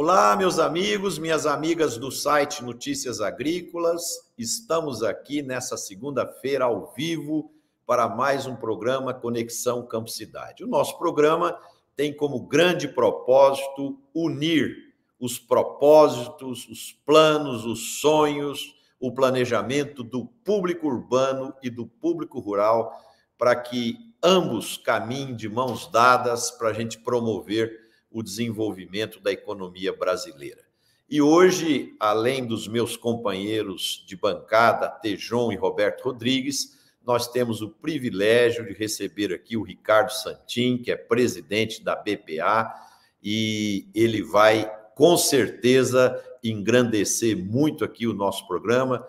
Olá, meus amigos, minhas amigas do site Notícias Agrícolas. Estamos aqui nessa segunda-feira ao vivo para mais um programa Conexão Campo Cidade. O nosso programa tem como grande propósito unir os propósitos, os planos, os sonhos, o planejamento do público urbano e do público rural para que ambos caminhem de mãos dadas para a gente promover o desenvolvimento da economia brasileira. E hoje, além dos meus companheiros de bancada, Tejon e Roberto Rodrigues, nós temos o privilégio de receber aqui o Ricardo Santin, que é presidente da BPA, e ele vai, com certeza, engrandecer muito aqui o nosso programa.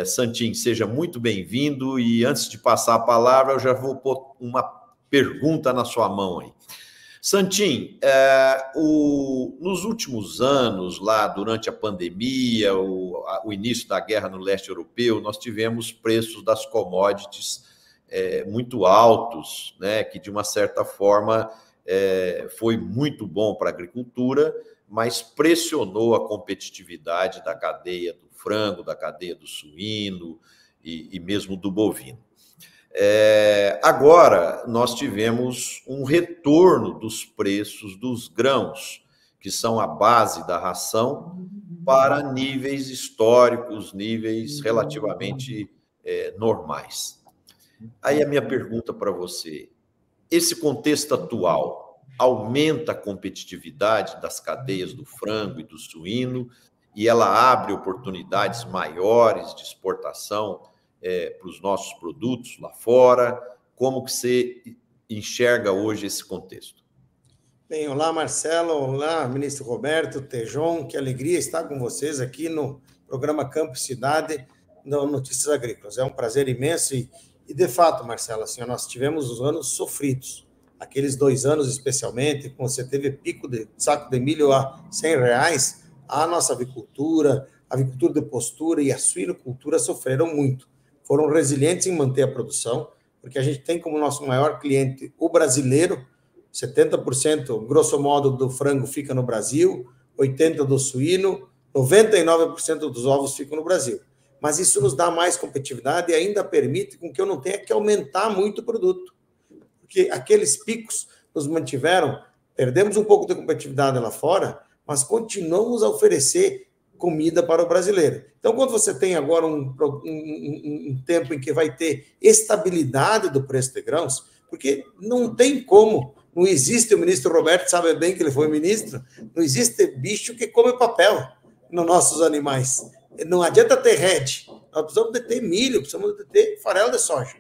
Santin, seja muito bem-vindo, e antes de passar a palavra, eu já vou pôr uma pergunta na sua mão aí. Santin, nos últimos anos, lá durante a pandemia, o início da guerra no leste europeu, nós tivemos preços das commodities muito altos, né, que de uma certa forma foi muito bom para a agricultura, mas pressionou a competitividade da cadeia do frango, da cadeia do suíno e mesmo do bovino. Agora, nós tivemos um retorno dos preços dos grãos, que são a base da ração, para níveis históricos, níveis relativamente normais. Aí a minha pergunta para você, esse contexto atual aumenta a competitividade das cadeias do frango e do suíno, e ela abre oportunidades maiores de exportação para os nossos produtos lá fora? Como que você enxerga hoje esse contexto? Bem, olá, Marcelo, olá, ministro Roberto, Tejon, que alegria estar com vocês aqui no programa Campo Cidade, no Notícias Agrícolas. É um prazer imenso e de fato, Marcelo, assim, nós tivemos os anos sofridos, aqueles 2 anos especialmente, quando você teve pico de saco de milho a R$100, a nossa avicultura, a avicultura de postura e a suinocultura sofreram muito. Foram resilientes em manter a produção, porque a gente tem como nosso maior cliente o brasileiro, 70%, grosso modo, do frango fica no Brasil, 80% do suíno, 99% dos ovos ficam no Brasil. Mas isso nos dá mais competitividade e ainda permite com que eu não tenha que aumentar muito o produto. Porque aqueles picos nos mantiveram, perdemos um pouco de competitividade lá fora, mas continuamos a oferecer comida para o brasileiro. Então, quando você tem agora um tempo em que vai ter estabilidade do preço de grãos, porque não tem como, não existe, o ministro Roberto sabe bem que ele foi ministro, não existe bicho que come papel nos nossos animais. Não adianta ter rede, nós precisamos de ter milho, precisamos de ter farelo de soja.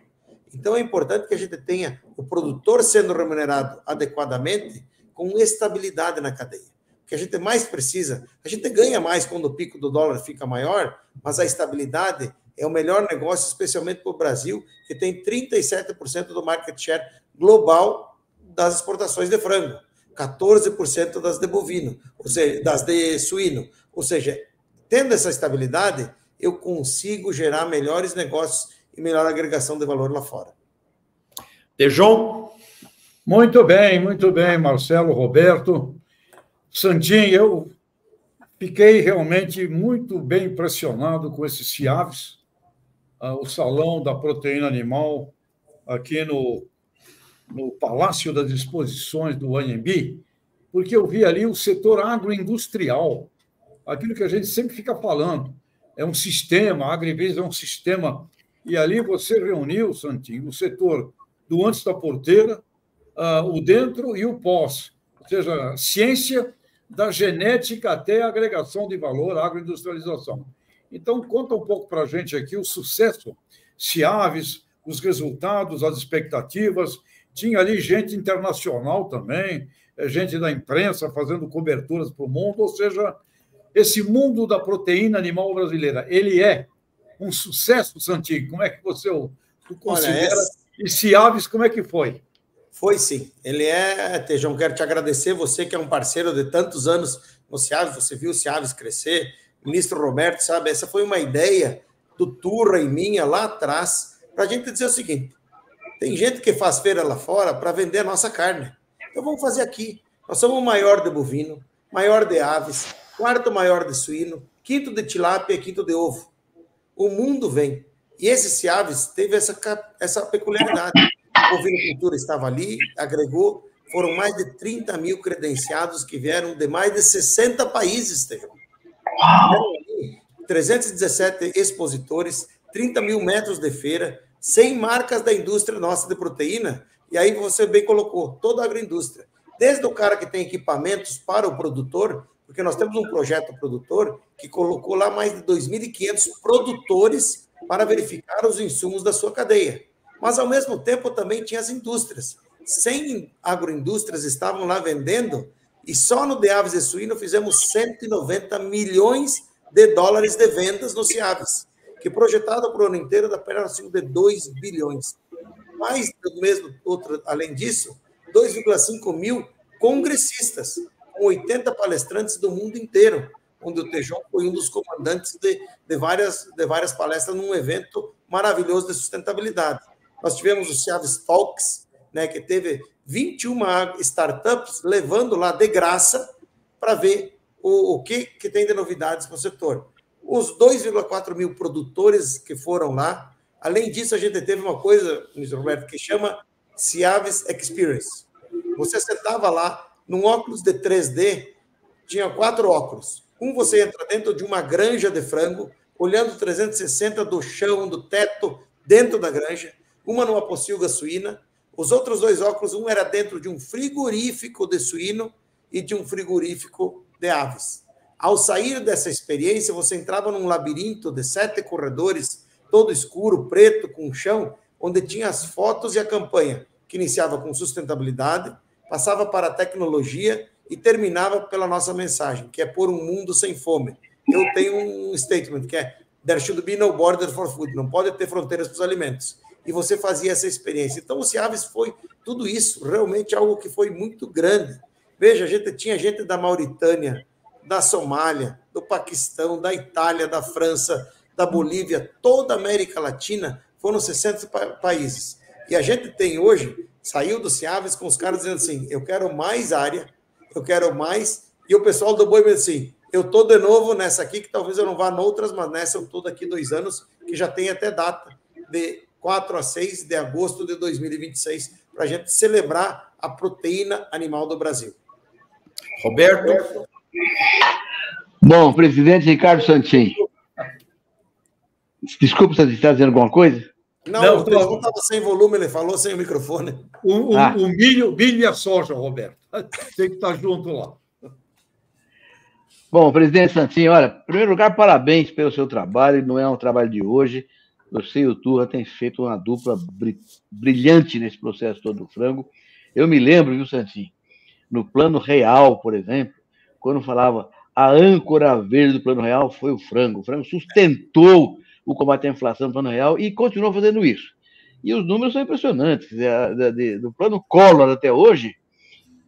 Então, é importante que a gente tenha o produtor sendo remunerado adequadamente com estabilidade na cadeia. O que a gente mais precisa, a gente ganha mais quando o pico do dólar fica maior, mas a estabilidade é o melhor negócio, especialmente para o Brasil, que tem 37% do market share global das exportações de frango, 14% das de bovino, ou seja, das de suíno. Ou seja, tendo essa estabilidade, eu consigo gerar melhores negócios e melhor agregação de valor lá fora. Tejon? Muito bem, Marcelo, Roberto. Santin, eu fiquei realmente muito bem impressionado com esses FIAVs, o Salão da Proteína Animal, aqui no Palácio das Exposições do Anhembi, porque eu vi ali o setor agroindustrial, aquilo que a gente sempre fica falando. É um sistema, a Agribusiness é um sistema, e ali você reuniu, Santin, o setor do antes da porteira, o dentro e o pós, ou seja, ciência da genética até a agregação de valor, a agroindustrialização. Então, conta um pouco para a gente aqui o sucesso, FIAVs, os resultados, as expectativas. Tinha ali gente internacional também, gente da imprensa fazendo coberturas para o mundo, ou seja, esse mundo da proteína animal brasileira, ele é um sucesso, Santin? Como é que você o considera? E FIAVs, como é que foi? Foi sim, ele Tejon, quero te agradecer, você que é um parceiro de tantos anos no CIAVs, você viu o CIAVs crescer, o ministro Roberto, sabe, essa foi uma ideia do Turra e minha lá atrás, para a gente dizer o seguinte, tem gente que faz feira lá fora para vender a nossa carne, então vamos fazer aqui, nós somos o maior de bovino, maior de aves, quarto maior de suíno, quinto de tilápia e quinto de ovo. O mundo vem. E esse aves teve essa peculiaridade. A ovinocultura estava ali, agregou, foram mais de 30 mil credenciados que vieram de mais de 60 países, Tejão. 317 expositores, 30 mil metros de feira, 100 marcas da indústria nossa de proteína, e aí você bem colocou, toda a agroindústria. Desde o cara que tem equipamentos para o produtor, porque nós temos um projeto produtor que colocou lá mais de 2.500 produtores para verificar os insumos da sua cadeia. Mas, ao mesmo tempo, também tinha as indústrias. 100 agroindústrias estavam lá vendendo, e só no de aves e suíno fizemos 190 milhões de dólares de vendas no Ciaves, que projetado para o ano inteiro dá para cima de 2 bilhões. Mais do mesmo, além disso, 2,5 mil congressistas, com 80 palestrantes do mundo inteiro, onde o Tejon foi um dos comandantes de várias palestras num evento maravilhoso de sustentabilidade. Nós tivemos o Ciaves Talks, né, que teve 21 startups levando lá de graça para ver o que tem de novidades no setor. Os 2,4 mil produtores que foram lá, além disso, a gente teve uma coisa, Mr. Roberto, que chama Ciaves Experience. Você sentava lá, num óculos de 3D, tinha 4 óculos. Você entra dentro de uma granja de frango, olhando 360 do chão, do teto, dentro da granja, uma numa pocilga suína. Os outros 2 óculos, um era dentro de um frigorífico de suíno e de um frigorífico de aves. Ao sair dessa experiência, você entrava num labirinto de 7 corredores, todo escuro, preto, com chão, onde tinha as fotos e a campanha, que iniciava com sustentabilidade, passava para a tecnologia e terminava pela nossa mensagem, que é por um mundo sem fome. Eu tenho um statement que é "There should be no border for food", não pode ter fronteiras para os alimentos. E você fazia essa experiência. Então, o Ciaves foi tudo isso, realmente algo que foi muito grande. Veja, tinha gente da Mauritânia, da Somália, do Paquistão, da Itália, da França, da Bolívia, toda a América Latina, foram 60 países. E a gente tem hoje, saiu do Ciaves com os caras dizendo assim, eu quero mais área, eu quero mais, e o pessoal do boi me diz assim, eu estou de novo nessa aqui, que talvez eu não vá noutras, mas nessa eu estou daqui 2 anos, que já tem até data, de 4 a 6 de agosto de 2026, para a gente celebrar a proteína animal do Brasil. Roberto? Bom, presidente Ricardo Santin. Desculpa, você está dizendo alguma coisa? Não, o Tejon estava sem volume, ele falou sem o microfone. O milho e a soja, Roberto. Tem que estar junto lá. Bom, presidente Santin, olha, em primeiro lugar, parabéns pelo seu trabalho, não é um trabalho de hoje. Você e o Turra têm feito uma dupla brilhante nesse processo todo do frango. Eu me lembro, viu, Santin, no Plano Real, por exemplo, quando falava a âncora verde do Plano Real foi o frango. O frango sustentou o combate à inflação no Plano Real e continuou fazendo isso. E os números são impressionantes. Do Plano Collor até hoje,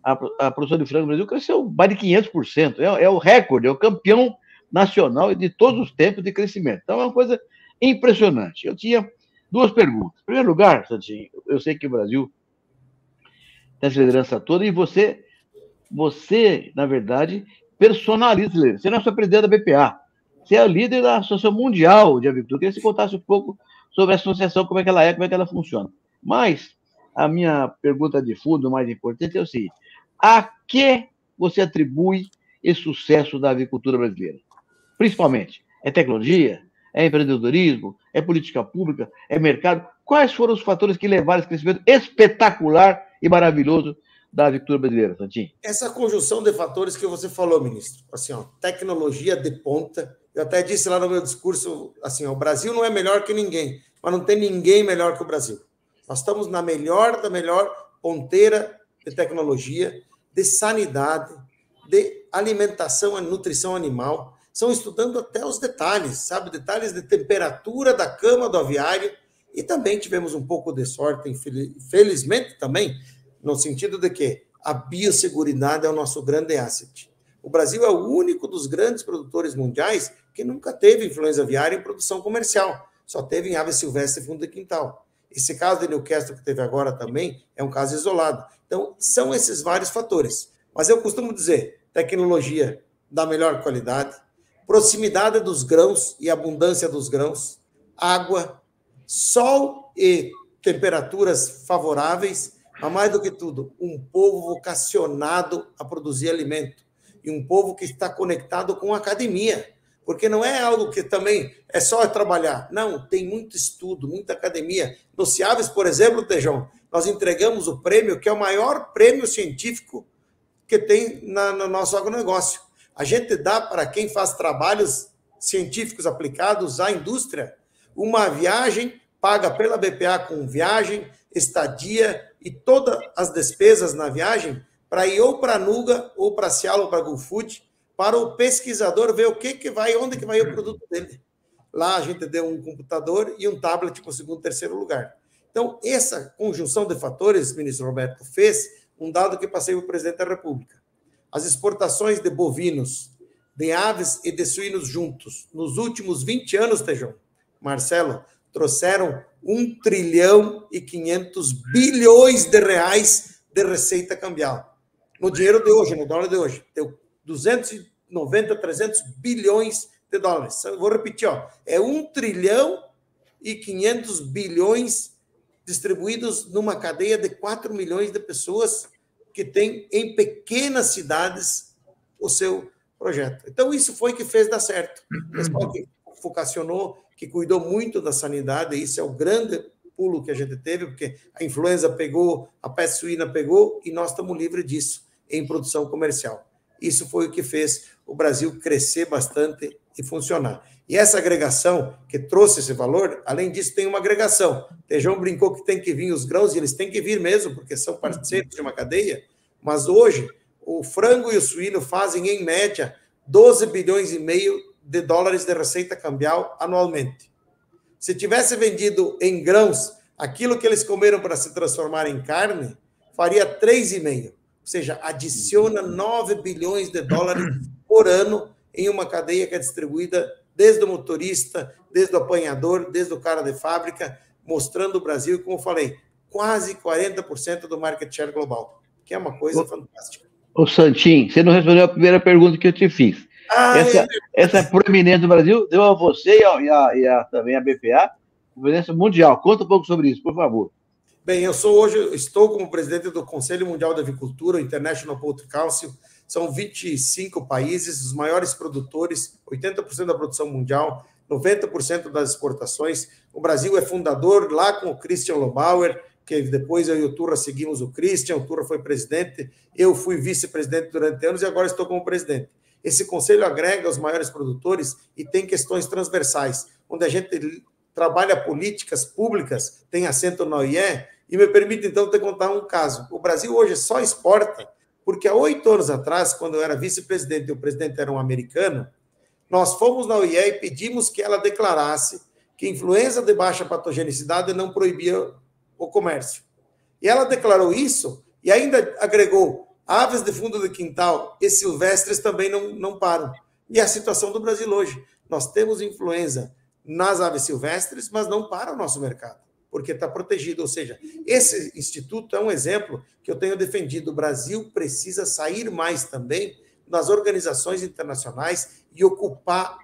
a produção de frango no Brasil cresceu mais de 500%. É o recorde, é o campeão nacional de todos os tempos de crescimento. Então, é uma coisa impressionante. Eu tinha 2 perguntas. Em primeiro lugar, Santinho, eu sei que o Brasil tem essa liderança toda e você, na verdade, personaliza a liderança. Você não é só presidente da BPA, você é o líder da Associação Mundial de Avicultura. Eu queria que você contasse um pouco sobre a associação, como é que ela funciona. Mas a minha pergunta de fundo, mais importante, é o seguinte: a que você atribui esse sucesso da avicultura brasileira? Principalmente, é tecnologia? É empreendedorismo? É política pública? É mercado? Quais foram os fatores que levaram esse crescimento espetacular e maravilhoso da avicultura brasileira, Santinho? Essa conjunção de fatores que você falou, ministro, assim, ó, tecnologia de ponta. Eu até disse lá no meu discurso, assim, ó, o Brasil não é melhor que ninguém, mas não tem ninguém melhor que o Brasil. Nós estamos na melhor da melhor ponteira de tecnologia, de sanidade, de alimentação e nutrição animal. Estão estudando até os detalhes, sabe? Detalhes de temperatura da cama do aviário. E também tivemos um pouco de sorte, infelizmente também, no sentido de que a biosseguridade é o nosso grande asset. O Brasil é o único dos grandes produtores mundiais que nunca teve influenza aviária em produção comercial. Só teve em ave silvestre e fundo de quintal. Esse caso de Newcastle que teve agora também é um caso isolado. Então, são esses vários fatores. Mas eu costumo dizer, tecnologia da melhor qualidade, proximidade dos grãos e abundância dos grãos, água, sol e temperaturas favoráveis, mas mais do que tudo, um povo vocacionado a produzir alimento e um povo que está conectado com a academia, porque não é algo que também é só trabalhar. Não, tem muito estudo, muita academia. No Ciaves, por exemplo, Tejão, nós entregamos o prêmio, que é o maior prêmio científico que tem no nosso agronegócio. A gente dá para quem faz trabalhos científicos aplicados à indústria uma viagem paga pela BPA com viagem, estadia e todas as despesas na viagem para ir ou para a Nuga, ou para a Cialo, ou para a GoFood, para o pesquisador ver o que vai, onde que vai o produto dele. Lá a gente deu um computador e um tablet com o segundo e terceiro lugar. Então, essa conjunção de fatores, ministro Roberto, fez um dado que passei para o presidente da República. As exportações de bovinos, de aves e de suínos juntos, nos últimos 20 anos, Tejão, Marcelo, trouxeram 1 trilhão e 500 bilhões de reais de receita cambial. No dinheiro de hoje, no dólar de hoje, deu 290, 300 bilhões de dólares. Eu vou repetir, ó, é 1 trilhão e 500 bilhões distribuídos numa cadeia de 4 milhões de pessoas que tem em pequenas cidades o seu projeto. Então, isso foi que fez dar certo. O pessoal que focacionou, que cuidou muito da sanidade, isso é o grande pulo que a gente teve, porque a influenza pegou, a peste suína pegou, e nós estamos livres disso em produção comercial. Isso foi o que fez o Brasil crescer bastante e funcionar. E essa agregação que trouxe esse valor, além disso, tem uma agregação. Tejão brincou que tem que vir os grãos, e eles têm que vir mesmo, porque são parceiros de uma cadeia, mas hoje o frango e o suíno fazem, em média, 12 bilhões e meio de dólares de receita cambial anualmente. Se tivesse vendido em grãos aquilo que eles comeram para se transformar em carne, faria 3,5. Ou seja, adiciona 9 bilhões de dólares por ano em uma cadeia que é distribuída desde o motorista, desde o apanhador, desde o cara de fábrica, mostrando o Brasil, como eu falei, quase 40% do market share global, que é uma coisa fantástica. Ô Santinho, você não respondeu a primeira pergunta que eu te fiz. Essa proeminência do Brasil deu a você e também a BPA proeminência mundial. Conta um pouco sobre isso, por favor. Bem, estou como presidente do Conselho Mundial da Avicultura, o International Poultry Council. São 25 países, os maiores produtores, 80% da produção mundial, 90% das exportações. O Brasil é fundador lá com o Christian Lobauer, que depois eu e o Turra seguimos o Christian, o Turra foi presidente, eu fui vice-presidente durante anos e agora estou como presidente. Esse conselho agrega os maiores produtores e tem questões transversais, onde a gente trabalha políticas públicas, tem assento na OIE, e me permite, então, te contar um caso. O Brasil hoje só exporta, porque há 8 anos atrás, quando eu era vice-presidente e o presidente era um americano, nós fomos na OIE e pedimos que ela declarasse que influenza de baixa patogenicidade não proibia o comércio. E ela declarou isso e ainda agregou aves de fundo de quintal e silvestres também não param. E a situação do Brasil hoje. Nós temos influenza nas aves silvestres, mas não para o nosso mercado, porque está protegido. Ou seja, esse instituto é um exemplo que eu tenho defendido. O Brasil precisa sair mais também das organizações internacionais e ocupar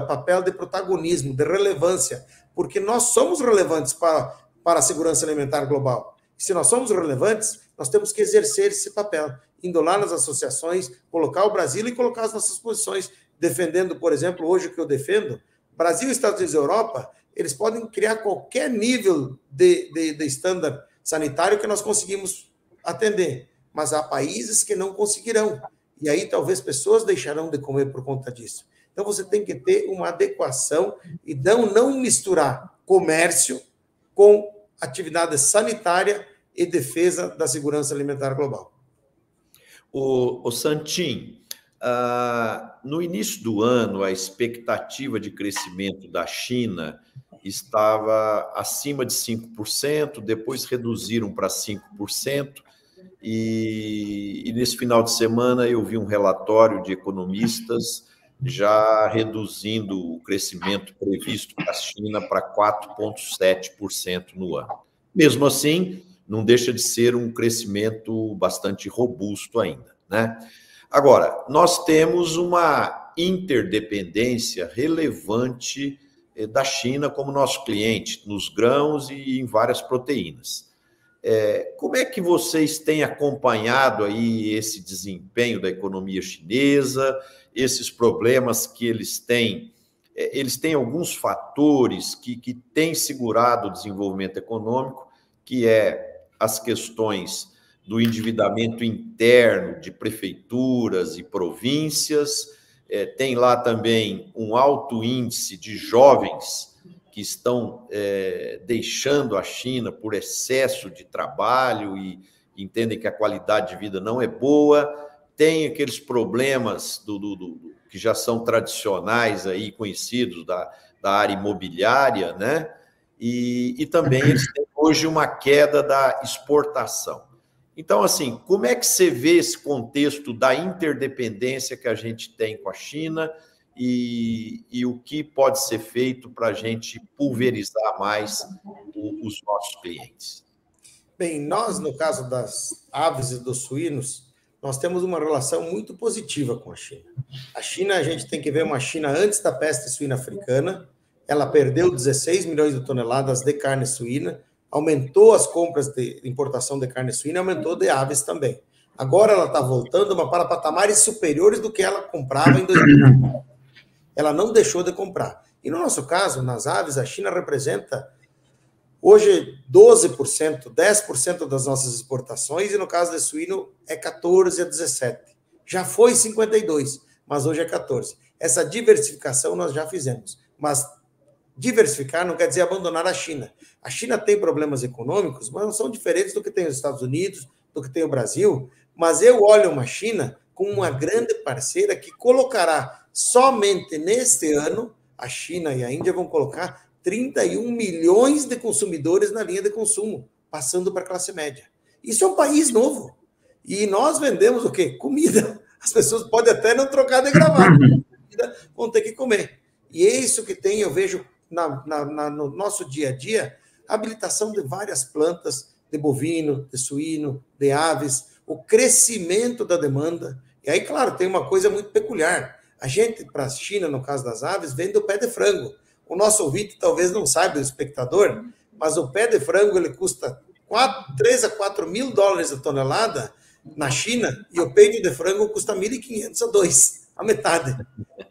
papel de protagonismo, de relevância, porque nós somos relevantes para a segurança alimentar global. E se nós somos relevantes, nós temos que exercer esse papel, indo lá nas associações, colocar o Brasil e colocar as nossas posições, defendendo, por exemplo, hoje o que eu defendo, Brasil, Estados Unidos e Europa, eles podem criar qualquer nível de estándar sanitário que nós conseguimos atender, mas há países que não conseguirão, e aí talvez pessoas deixarão de comer por conta disso. Então você tem que ter uma adequação e não misturar comércio com atividade sanitária e defesa da segurança alimentar global. O Santim, no início do ano, a expectativa de crescimento da China estava acima de 5%, depois reduziram para 5%, e nesse final de semana eu vi um relatório de economistas já reduzindo o crescimento previsto para a China para 4,7% no ano. Mesmo assim, não deixa de ser um crescimento bastante robusto ainda, né? Agora, nós temos uma interdependência relevante da China como nosso cliente, nos grãos e em várias proteínas. Como é que vocês têm acompanhado aí esse desempenho da economia chinesa, esses problemas que eles têm? Eles têm alguns fatores que têm segurado o desenvolvimento econômico, que é as questões do endividamento interno de prefeituras e províncias, tem lá também um alto índice de jovens que estão deixando a China por excesso de trabalho e entendem que a qualidade de vida não é boa, tem aqueles problemas que já são tradicionais aí, conhecidos da área imobiliária, né? E também eles têm hoje uma queda da exportação. Então, assim, como é que você vê esse contexto da interdependência que a gente tem com a China e o que pode ser feito para a gente pulverizar mais os nossos clientes? Bem, nós, no caso das aves e dos suínos, nós temos uma relação muito positiva com a China. A China, a gente tem que ver uma China antes da peste suína africana, ela perdeu 16 milhões de toneladas de carne suína, aumentou as compras de importação de carne suína, aumentou de aves também. Agora ela está voltando para patamares superiores do que ela comprava em 2020. Ela não deixou de comprar. E no nosso caso, nas aves, a China representa hoje 12%, 10% das nossas exportações, e no caso de suíno é 14% a 17%. Já foi 52%, mas hoje é 14%. Essa diversificação nós já fizemos, mas diversificar não quer dizer abandonar a China. A China tem problemas econômicos, mas não são diferentes do que tem os Estados Unidos, do que tem o Brasil, mas eu olho uma China como uma grande parceira que colocará somente neste ano, a China e a Índia vão colocar 31 milhões de consumidores na linha de consumo, passando para a classe média. Isso é um país novo. E nós vendemos o quê? Comida. As pessoas podem até não trocar de gravata, vão ter que comer. E é isso que tem, eu vejo no nosso dia a dia, a habilitação de várias plantas, de bovino, de suíno, de aves, o crescimento da demanda. E aí, claro, tem uma coisa muito peculiar. A gente, para a China, no caso das aves, vende o pé de frango. O nosso ouvinte talvez não saiba, o espectador, mas o pé de frango ele custa 3 a 4 mil dólares a tonelada na China, e o peito de frango custa 1.500 a 2, a metade.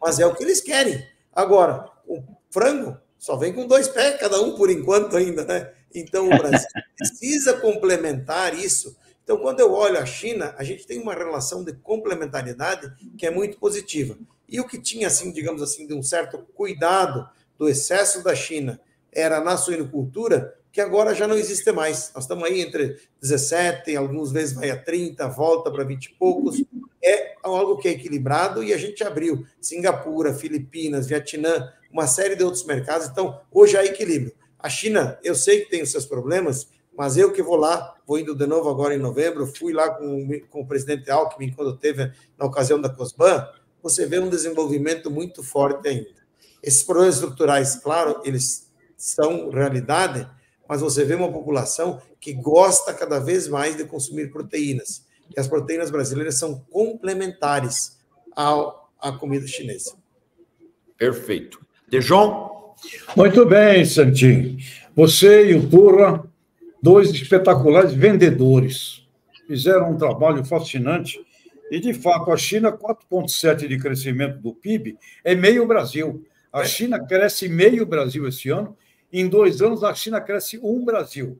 Mas é o que eles querem. Agora, o frango só vem com 2 pés, cada um por enquanto ainda, né? Então, o Brasil precisa complementar isso. Então, quando eu olho a China, a gente tem uma relação de complementariedade que é muito positiva. E o que tinha, assim, digamos assim, de um certo cuidado do excesso da China era na suinocultura, que agora já não existe mais. Nós estamos aí entre 17, algumas vezes vai a 30, volta para 20 e poucos. É algo que é equilibrado e a gente abriu Singapura, Filipinas, Vietnã, uma série de outros mercados. Então, hoje há equilíbrio. A China, eu sei que tem os seus problemas, mas eu que vou lá, vou indo de novo agora em novembro, fui lá com o presidente Alckmin, quando teve na ocasião da COSBAN, você vê um desenvolvimento muito forte ainda. Esses problemas estruturais, claro, eles são realidade, mas você vê uma população que gosta cada vez mais de consumir proteínas. E as proteínas brasileiras são complementares à comida chinesa. Perfeito. Tejon? Muito bem, Santinho. Você e o Turra, 2 espetaculares vendedores, fizeram um trabalho fascinante. E, de fato, a China, 4,7% de crescimento do PIB, é meio Brasil. A China cresce meio Brasil esse ano. Em 2 anos, a China cresce 1 Brasil.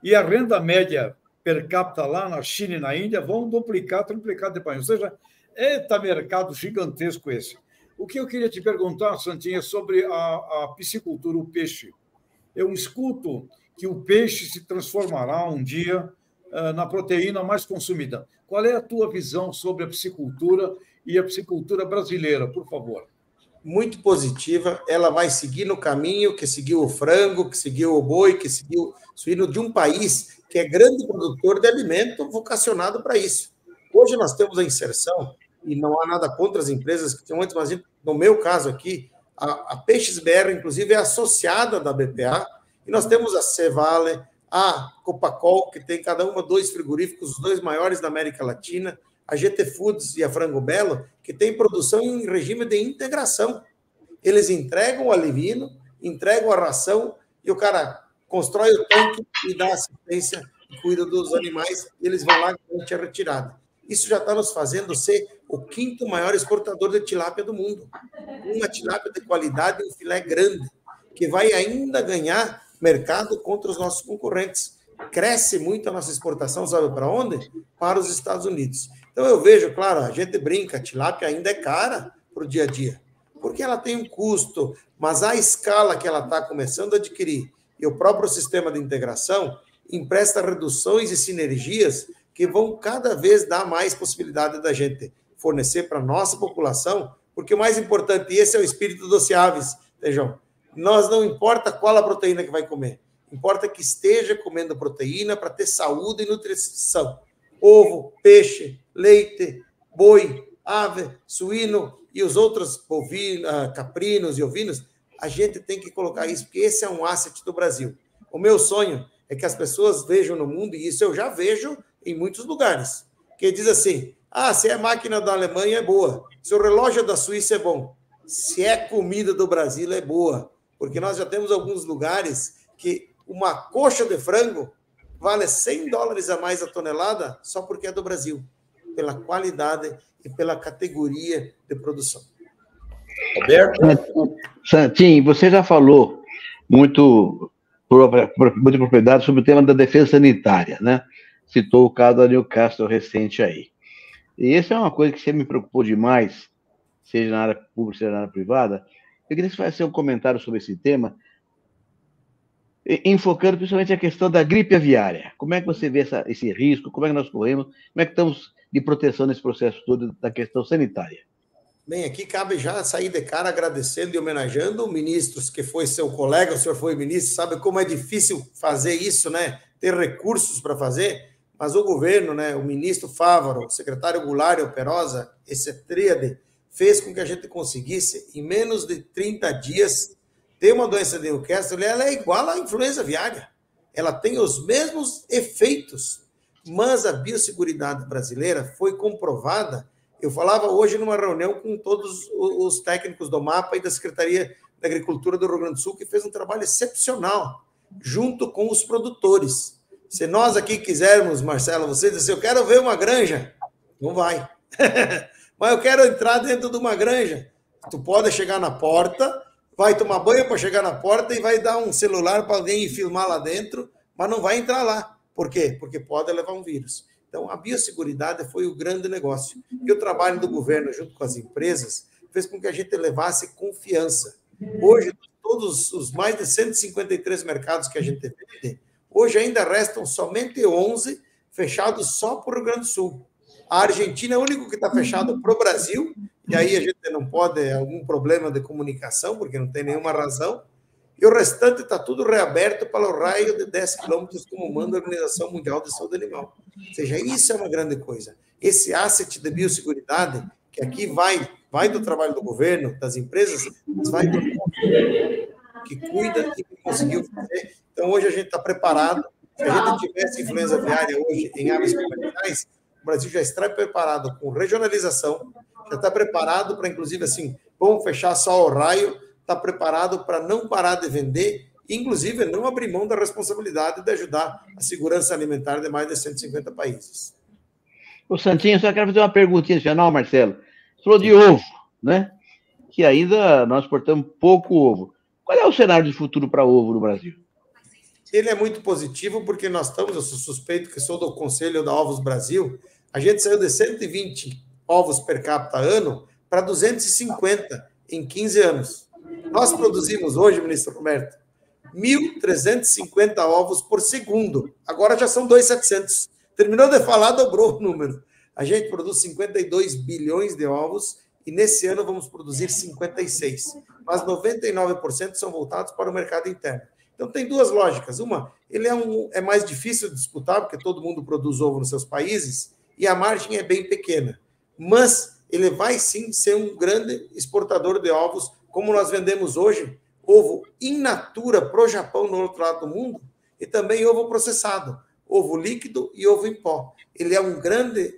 E a renda média per capita lá na China e na Índia vão duplicar, triplicar depois. Ou seja, eita mercado gigantesco esse. O que eu queria te perguntar, Santinha, é sobre a piscicultura, o peixe. Eu escuto que o peixe se transformará um dia na proteína mais consumida. Qual é a tua visão sobre a piscicultura e a piscicultura brasileira, por favor? Muito positiva, ela vai seguir no caminho que seguiu o frango, que seguiu o boi, que seguiu o suíno, de um país que é grande produtor de alimento vocacionado para isso. Hoje nós temos a inserção, e não há nada contra as empresas que tinham antes, mas no meu caso aqui, a Peixes BR, inclusive, é associada da BPA, e nós temos a Cevale, a Copacol, que tem cada uma 2 frigoríficos, os 2 maiores da América Latina, a GT Foods e a Frango Belo, que tem produção em regime de integração. Eles entregam o alivino, entregam a ração, e o cara constrói o tanque e dá assistência, cuida dos animais, e eles vão lá e garante a retirada. Isso já está nos fazendo ser o 5º maior exportador de tilápia do mundo. Uma tilápia de qualidade e um filé grande, que vai ainda ganhar mercado contra os nossos concorrentes. Cresce muito a nossa exportação, sabe para onde? Para os Estados Unidos. Então eu vejo, claro, a gente brinca, a tilápia ainda é cara para o dia a dia, porque ela tem um custo, mas a escala que ela está começando a adquirir e o próprio sistema de integração empresta reduções e sinergias que vão cada vez dar mais possibilidade da gente fornecer para a nossa população, porque o mais importante, e esse é o espírito do Ciaves, Tejão, nós não importa qual a proteína que vai comer, importa que esteja comendo proteína para ter saúde e nutrição. Ovo, peixe, leite, boi, ave, suíno e os outros bovinos, caprinos e ovinos, a gente tem que colocar isso, porque esse é um asset do Brasil. O meu sonho é que as pessoas vejam no mundo, e isso eu já vejo em muitos lugares, que diz assim, se a máquina da Alemanha é boa, se o relógio da Suíça é bom, se é comida do Brasil é boa, porque nós já temos alguns lugares que uma coxa de frango vale $100 a mais a tonelada só porque é do Brasil, pela qualidade e pela categoria de produção. Roberto? Santinho, você já falou muita propriedade sobre o tema da defesa sanitária, né? Citou o caso da Newcastle recente aí. E essa é uma coisa que sempre me preocupou demais, seja na área pública, seja na área privada. Eu queria que você fizesse um comentário sobre esse tema, enfocando principalmente a questão da gripe aviária. Como é que você vê esse risco? Como é que nós corremos? Como é que estamos de proteção nesse processo todo da questão sanitária? Bem, aqui cabe já sair de cara agradecendo e homenageando o ministro, que foi seu colega, o senhor foi ministro, sabe como é difícil fazer isso, né? Ter recursos para fazer, mas o governo, né? O ministro Fávaro, o secretário Goulart e o Perosa, esse tríade, fez com que a gente conseguisse, em menos de 30 dias, ter uma doença de Newcastle. Ela é igual à influenza aviária. Ela tem os mesmos efeitos, mas a biosseguridade brasileira foi comprovada. Eu falava hoje numa reunião com todos os técnicos do MAPA e da Secretaria da Agricultura do Rio Grande do Sul, que fez um trabalho excepcional, junto com os produtores. Se nós aqui quisermos, Marcelo, você diz assim, eu quero ver uma granja, não vai. Mas eu quero entrar dentro de uma granja. Tu pode chegar na porta, vai tomar banho para chegar na porta e vai dar um celular para alguém filmar lá dentro, mas não vai entrar lá. Por quê? Porque pode levar um vírus. Então, a biosseguridade foi o grande negócio. E o trabalho do governo, junto com as empresas, fez com que a gente levasse confiança. Hoje, todos os mais de 153 mercados que a gente vende, hoje ainda restam somente 11 fechados só para o Rio Grande do Sul. A Argentina é o único que está fechado para o Brasil, e aí a gente não pode, algum problema de comunicação, porque não tem nenhuma razão, e o restante está tudo reaberto para o raio de 10 quilômetros, como manda a Organização Mundial de Saúde Animal. Ou seja, isso é uma grande coisa. Esse asset de biosseguridade, que aqui vai do trabalho do governo, das empresas, mas vai do que cuida e que conseguiu fazer. Então, hoje a gente está preparado. Se a gente tivesse influenza aviária hoje em aves comerciais, o Brasil já está preparado com regionalização, já está preparado para, inclusive, assim, vamos fechar só o raio, está preparado para não parar de vender, inclusive não abrir mão da responsabilidade de ajudar a segurança alimentar de mais de 150 países. Ô Santinho, só quero fazer uma perguntinha adicional, Marcelo. Você falou de ovo, né? Que ainda nós exportamos pouco ovo. Qual é o cenário de futuro para ovo no Brasil? Ele é muito positivo porque nós estamos, eu sou suspeito que sou do Conselho da Ovos Brasil, a gente saiu de 120 ovos per capita ano para 250 em 15 anos. Nós produzimos hoje, ministro Roberto, 1.350 ovos por segundo. Agora já são 2.700. Terminou de falar, dobrou o número. A gente produz 52 bilhões de ovos e nesse ano vamos produzir 56. Mas 99% são voltados para o mercado interno. Então tem duas lógicas. Uma, ele é mais difícil de disputar, porque todo mundo produz ovo nos seus países e a margem é bem pequena. Mas ele vai sim ser um grande exportador de ovos, como nós vendemos hoje, ovo in natura para o Japão no outro lado do mundo, e também ovo processado. ovo líquido e ovo em pó. Ele é um grande,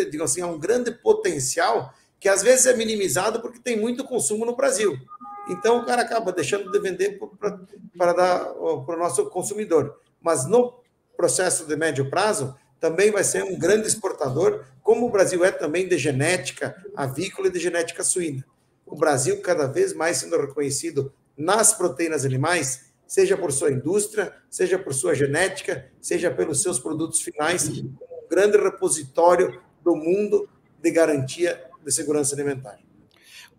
digamos assim, é um grande potencial que às vezes é minimizado porque tem muito consumo no Brasil. Então o cara acaba deixando de vender para dar para o nosso consumidor. Mas no processo de médio prazo, também vai ser um grande exportador, como o Brasil é também de genética avícola e de genética suína. O Brasil cada vez mais sendo reconhecido nas proteínas animais, seja por sua indústria, seja por sua genética, seja pelos seus produtos finais, um grande repositório do mundo de garantia de segurança alimentar.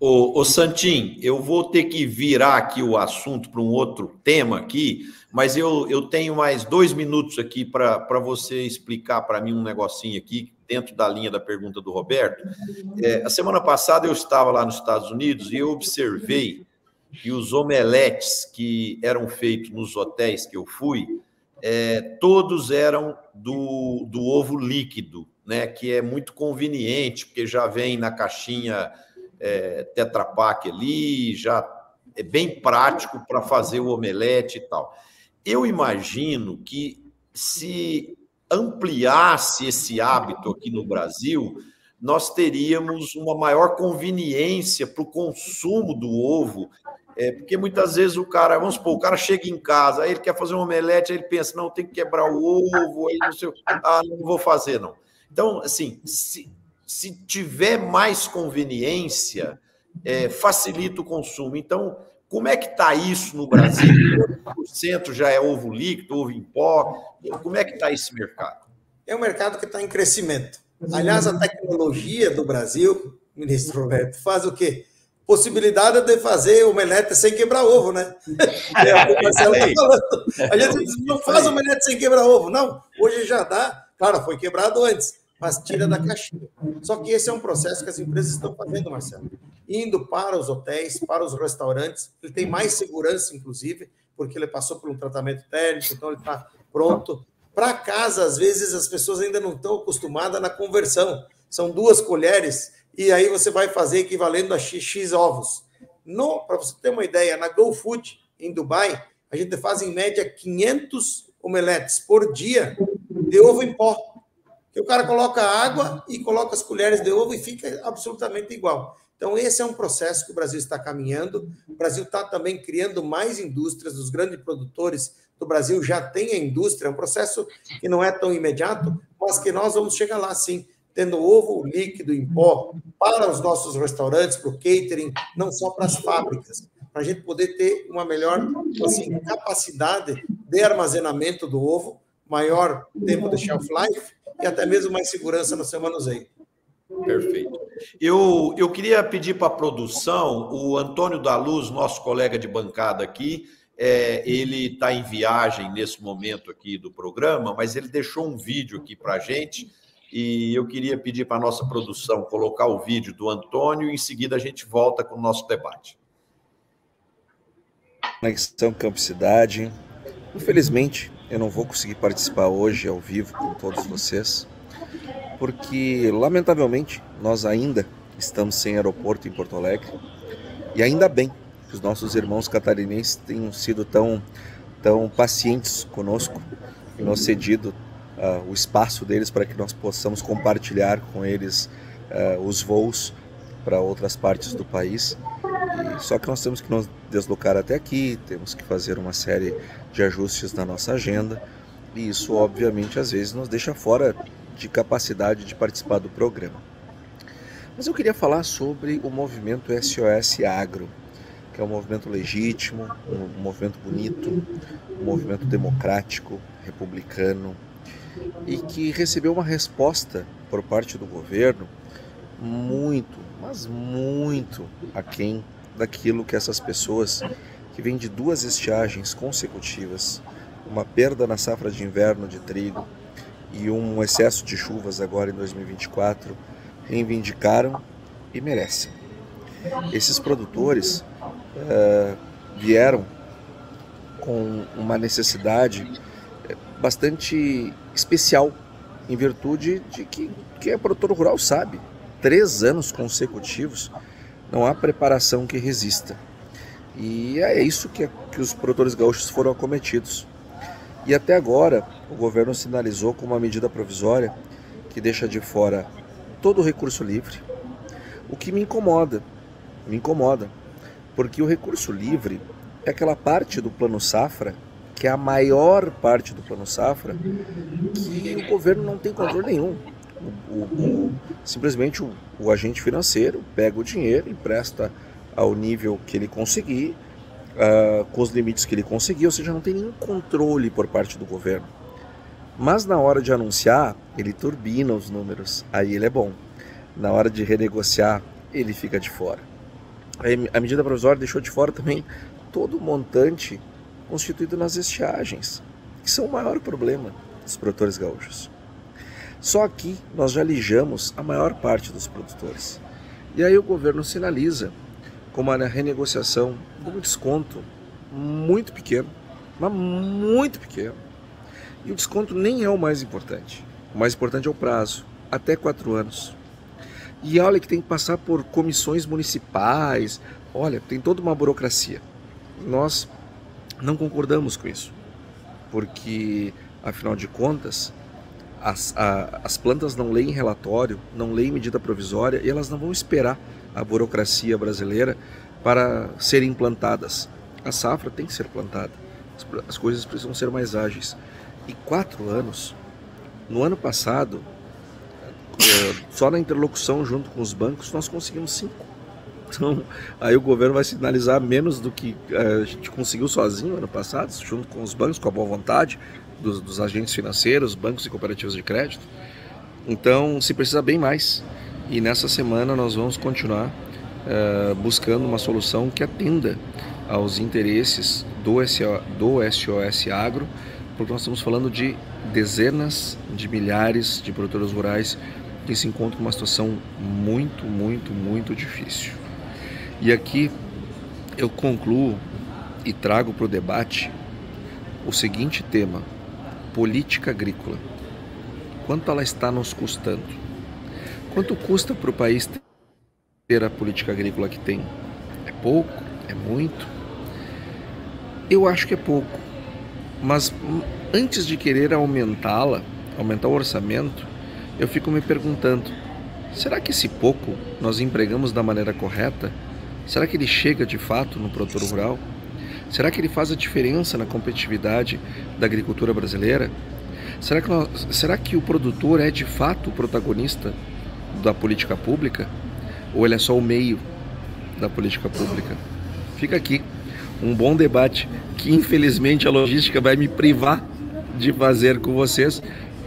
Ô Santim, eu vou ter que virar aqui o assunto para um outro tema aqui, mas eu tenho mais 2 minutos aqui para você explicar para mim um negocinho aqui, dentro da linha da pergunta do Roberto. A semana passada eu estava lá nos Estados Unidos e eu observei que os omeletes que eram feitos nos hotéis que eu fui, todos eram do ovo líquido, né? Que é muito conveniente, porque já vem na caixinha Tetra Pak ali, já é bem prático para fazer o omelete e tal. Eu imagino que se ampliasse esse hábito aqui no Brasil, nós teríamos uma maior conveniência para o consumo do ovo, porque muitas vezes o cara, vamos supor, o cara chega em casa, aí ele quer fazer um omelete, aí ele pensa, não, tem que quebrar o ovo, aí não sei, não vou fazer, não. Então, assim, se tiver mais conveniência, facilita o consumo. Então, como é que está isso no Brasil? Quantos % já é ovo líquido, ovo em pó? Como é que está esse mercado? É um mercado que está em crescimento. Aliás, a tecnologia do Brasil, ministro Roberto, faz o quê? Possibilidade de fazer omelete sem quebrar ovo, né? O que o Marcelo está falando. A gente não faz omelete sem quebrar ovo, não. Hoje já dá. Claro, foi quebrado antes, mas tira da caixinha. Só que esse é um processo que as empresas estão fazendo, Marcelo. Indo para os hotéis, para os restaurantes. Ele tem mais segurança, inclusive, porque ele passou por um tratamento térmico, então ele está pronto. Para casa, às vezes, as pessoas ainda não estão acostumadas na conversão. São 2 colheres, e aí você vai fazer equivalendo a X ovos. Para você ter uma ideia, na GoFood, em Dubai, a gente faz, em média, 500 omeletes por dia de ovo em pó. Que o cara coloca água e coloca as colheres de ovo e fica absolutamente igual. Então, esse é um processo que o Brasil está caminhando. O Brasil está também criando mais indústrias. Os grandes produtores do Brasil já têm a indústria. É um processo que não é tão imediato, mas que nós vamos chegar lá, sim, tendo ovo líquido em pó para os nossos restaurantes, para o catering, não só para as fábricas, para a gente poder ter uma melhor capacidade de armazenamento do ovo, maior tempo de shelf life e até mesmo mais segurança no seu manuseio. Perfeito. Eu queria pedir para a produção, o Antônio da Luz, nosso colega de bancada aqui, ele está em viagem nesse momento aqui do programa, mas ele deixou um vídeo aqui para a gente e eu queria pedir para a nossa produção colocar o vídeo do Antônio e em seguida a gente volta com o nosso debate. Conexão Campo Cidade. Infelizmente, eu não vou conseguir participar hoje ao vivo com todos vocês, porque, lamentavelmente, nós ainda estamos sem aeroporto em Porto Alegre, e ainda bem que os nossos irmãos catarinenses tenham sido tão pacientes conosco e nos cedido o espaço deles para que nós possamos compartilhar com eles os voos para outras partes do país. Só que nós temos que nos deslocar até aqui, temos que fazer uma série de ajustes na nossa agenda, e isso, obviamente, às vezes nos deixa fora de capacidade de participar do programa. Mas eu queria falar sobre o movimento SOS Agro, que é um movimento legítimo, um movimento bonito, um movimento democrático, republicano, e que recebeu uma resposta por parte do governo muito, mas muito aquém daquilo que essas pessoas que vêm de 2 estiagens consecutivas, uma perda na safra de inverno de trigo e um excesso de chuvas agora em 2024, reivindicaram e merecem. Esses produtores vieram com uma necessidade bastante especial, em virtude de que quem é produtor rural sabe, 3 anos consecutivos não há preparação que resista. E é isso que os produtores gaúchos foram acometidos. E até agora, o governo sinalizou com uma medida provisória que deixa de fora todo o recurso livre, o que me incomoda, porque o recurso livre é aquela parte do Plano Safra, que é a maior parte do Plano Safra, que o governo não tem controle nenhum. Simplesmente o agente financeiro pega o dinheiro, empresta ao nível que ele conseguir, com os limites que ele conseguir, ou seja, não tem nenhum controle por parte do governo. Mas na hora de anunciar, ele turbina os números, aí ele é bom. Na hora de renegociar, ele fica de fora. A medida provisória deixou de fora também todo o montante constituído nas estiagens, que são o maior problema dos produtores gaúchos. Só aqui nós já lijamos a maior parte dos produtores. E aí o governo sinaliza com uma renegociação de um desconto muito pequeno, mas muito pequeno. E o desconto nem é o mais importante. O mais importante é o prazo, até 4 anos. E olha que tem que passar por comissões municipais, olha, tem toda uma burocracia. Nós não concordamos com isso, porque, afinal de contas, as plantas não leem relatório, não leem medida provisória e elas não vão esperar a burocracia brasileira para serem implantadas. A safra tem que ser plantada, as coisas precisam ser mais ágeis. E 4 anos, no ano passado, só na interlocução junto com os bancos, nós conseguimos 5. Então, aí o governo vai sinalizar menos do que a gente conseguiu sozinho ano passado, junto com os bancos, com a boa vontade dos agentes financeiros, bancos e cooperativas de crédito. Então, se precisa bem mais. E nessa semana nós vamos continuar buscando uma solução que atenda aos interesses do SOS Agro, porque nós estamos falando de dezenas de milhares de produtores rurais que se encontram numa situação muito, muito, muito difícil. E aqui eu concluo e trago para o debate o seguinte tema: política agrícola. Quanto ela está nos custando? Quanto custa para o país ter a política agrícola que tem? É pouco? É muito? Eu acho que é pouco. Mas antes de querer aumentá-la, aumentar o orçamento, eu fico me perguntando, será que esse pouco nós empregamos da maneira correta? Será que ele chega de fato no produtor rural? Será que ele faz a diferença na competitividade da agricultura brasileira? Será que o produtor é de fato o protagonista da política pública? Ou ele é só o meio da política pública? Fica aqui um bom debate que infelizmente a logística vai me privar de fazer com vocês,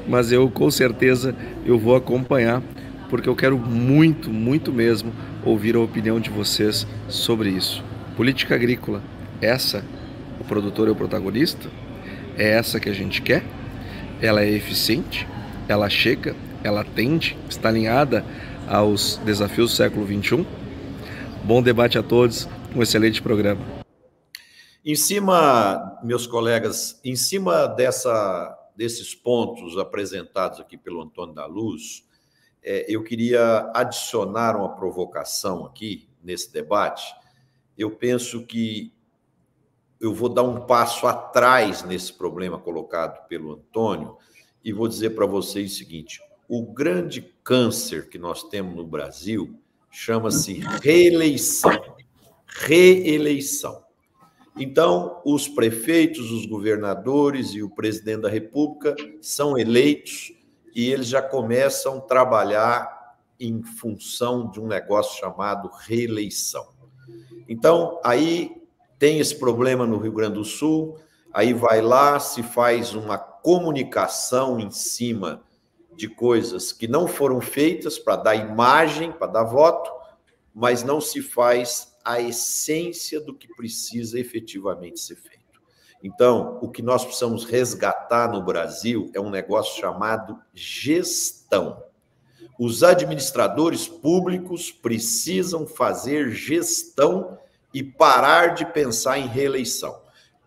mas eu com certeza eu vou acompanhar, porque eu quero muito, muito mesmo ouvir a opinião de vocês sobre isso. Política agrícola, essa, o produtor é o protagonista? É essa que a gente quer? Ela é eficiente? Ela chega? Ela atende? Está alinhada aos desafios do século XXI? Bom debate a todos, um excelente programa. Em cima, meus colegas, em cima desses pontos apresentados aqui pelo Antônio da Luz, eu queria adicionar uma provocação aqui nesse debate. Eu penso que eu vou dar um passo atrás nesse problema colocado pelo Antônio e vou dizer para vocês o seguinte: o grande câncer que nós temos no Brasil chama-se reeleição. Reeleição. Então, os prefeitos, os governadores e o presidente da República são eleitos e eles já começam a trabalhar em função de um negócio chamado reeleição. Então, aí tem esse problema no Rio Grande do Sul, aí vai lá, se faz uma comunicação em cima de coisas que não foram feitas para dar imagem, para dar voto, mas não se faz a essência do que precisa efetivamente ser feito. Então, o que nós precisamos resgatar no Brasil é um negócio chamado gestão. Os administradores públicos precisam fazer gestão e parar de pensar em reeleição.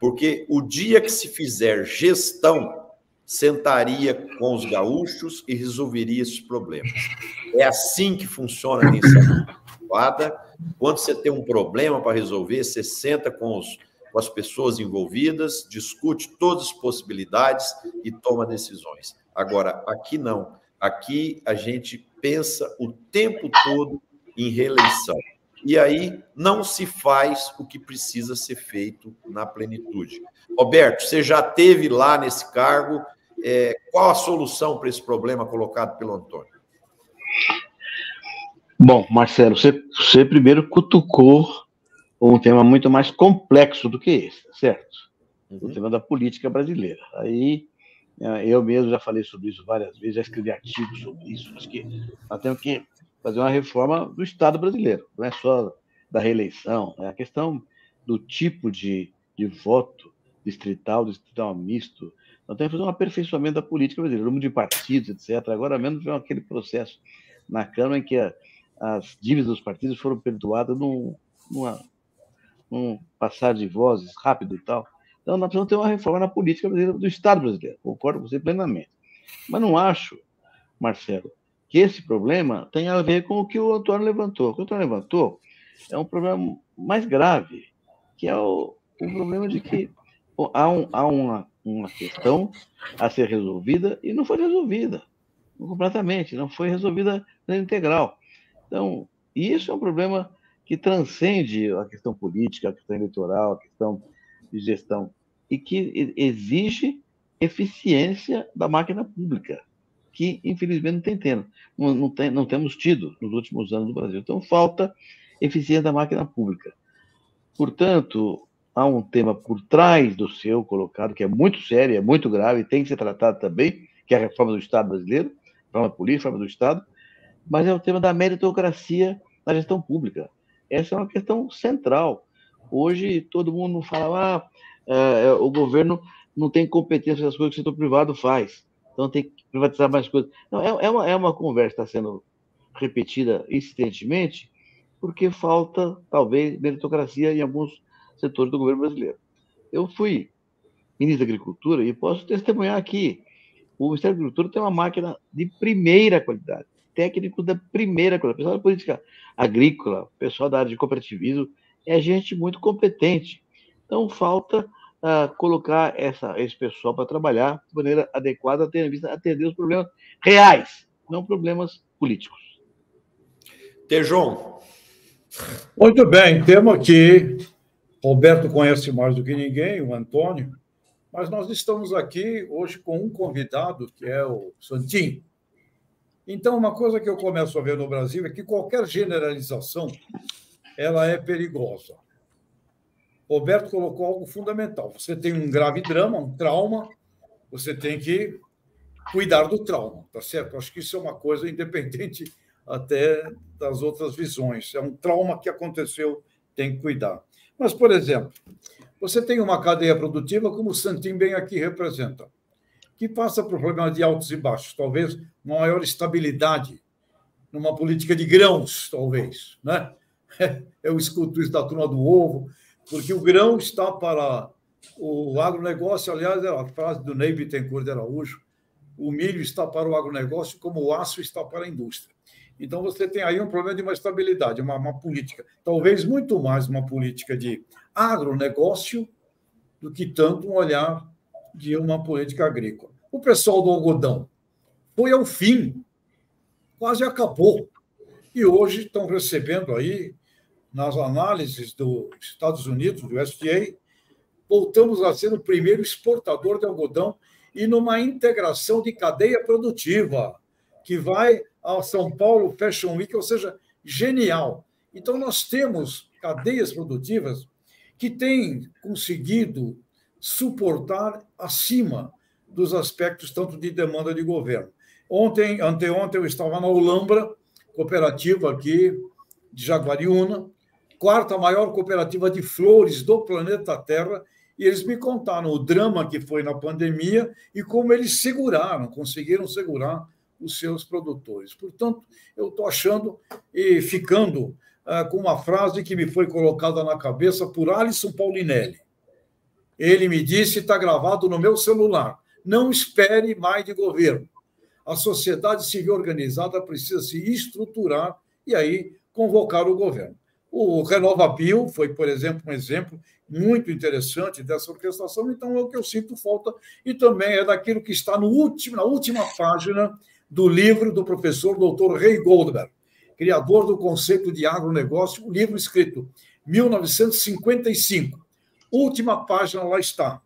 Porque o dia que se fizer gestão, sentaria com os gaúchos e resolveria esses problemas. É assim que funciona a iniciativa privada. Quando você tem um problema para resolver, você senta com com as pessoas envolvidas, discute todas as possibilidades e toma decisões. Agora, aqui não. Aqui a gente pensa o tempo todo em reeleição. E aí não se faz o que precisa ser feito na plenitude. Roberto, você já esteve lá nesse cargo. Qual a solução para esse problema colocado pelo Antônio? Bom, Marcelo, você primeiro cutucou um tema muito mais complexo do que esse, certo? O tema da política brasileira. Aí, eu mesmo já falei sobre isso várias vezes, já escrevi artigos sobre isso. Acho que nós temos que fazer uma reforma do Estado brasileiro, não é só da reeleição, é a questão do tipo de voto distrital misto. Nós temos que fazer um aperfeiçoamento da política brasileira, número de partidos, etc. Agora mesmo vem aquele processo na Câmara em que as dívidas dos partidos foram perdoadas num passar de vozes rápido e tal. Então, nós precisamos ter uma reforma na política brasileira do Estado brasileiro. Concordo com você plenamente. Mas não acho, Marcelo, que esse problema tem a ver com o que o Antônio levantou. O que o Antônio levantou é um problema mais grave, que é o problema de que há uma questão a ser resolvida e não foi resolvida completamente, não foi resolvida na integral. Então, isso é um problema que transcende a questão política, a questão eleitoral, a questão de gestão, e que exige eficiência da máquina pública, que, infelizmente, não temos tido nos últimos anos no Brasil. Então, falta eficiência da máquina pública. Portanto, há um tema por trás do seu colocado, que é muito sério, é muito grave, e tem que ser tratado também, que é a reforma do Estado brasileiro, reforma política, reforma do Estado, mas é o tema da meritocracia na gestão pública. Essa é uma questão central. Hoje, todo mundo fala, o governo não tem competência nas coisas que o setor privado faz, então tem que privatizar mais coisas. Não, é uma conversa que está sendo repetida insistentemente, porque falta, talvez, meritocracia em alguns setores do governo brasileiro. Eu fui ministro da Agricultura e posso testemunhar aqui, o Ministério da Agricultura tem uma máquina de primeira qualidade, técnico da primeira qualidade, pessoal da política agrícola, pessoal da área de cooperativismo, é gente muito competente. Então, falta colocar esse pessoal para trabalhar de maneira adequada, tendo em vista atender os problemas reais, não problemas políticos. Tejon. Muito bem, tema que Roberto conhece mais do que ninguém, o Antônio, mas nós estamos aqui hoje com um convidado, que é o Santin. Então, uma coisa que eu começo a ver no Brasil é que qualquer generalização ela é perigosa. Roberto colocou algo fundamental. Você tem um grave drama, um trauma, você tem que cuidar do trauma, tá certo? Acho que isso é uma coisa independente até das outras visões. É um trauma que aconteceu, tem que cuidar. Mas, por exemplo, você tem uma cadeia produtiva, como o Santin bem aqui representa, que passa por problemas de altos e baixos, talvez uma maior estabilidade numa política de grãos, talvez, né? Eu escuto isso da turma do ovo, porque o grão está para o agronegócio, aliás, é a frase do Ney Bittencourt de Araújo, o milho está para o agronegócio como o aço está para a indústria. Então, você tem aí um problema de uma estabilidade, uma política, talvez muito mais uma política de agronegócio do que tanto um olhar de uma política agrícola. O pessoal do algodão foi ao fim, quase acabou. E hoje estão recebendo aí, nas análises dos Estados Unidos, do USDA, voltamos a ser o primeiro exportador de algodão e numa integração de cadeia produtiva, que vai a São Paulo Fashion Week, ou seja, genial. Então, nós temos cadeias produtivas que têm conseguido suportar acima dos aspectos tanto de demanda de governo. Anteontem, eu estava na Olambra, cooperativa aqui de Jaguariúna, quarta maior cooperativa de flores do planeta Terra, e eles me contaram o drama que foi na pandemia e como eles conseguiram segurar os seus produtores. Portanto, eu estou achando e ficando com uma frase que me foi colocada na cabeça por Alisson Paulinelli. Ele me disse, está gravado no meu celular, não espere mais de governo. A sociedade civil organizada precisa se estruturar e aí convocar o governo. O RenovaBio foi, por exemplo, um exemplo muito interessante dessa orquestração, então é o que eu sinto falta, e também é daquilo que está na última página do livro do professor Dr. Ray Goldberg, criador do conceito de agronegócio, um livro escrito em 1955. Última página, lá está.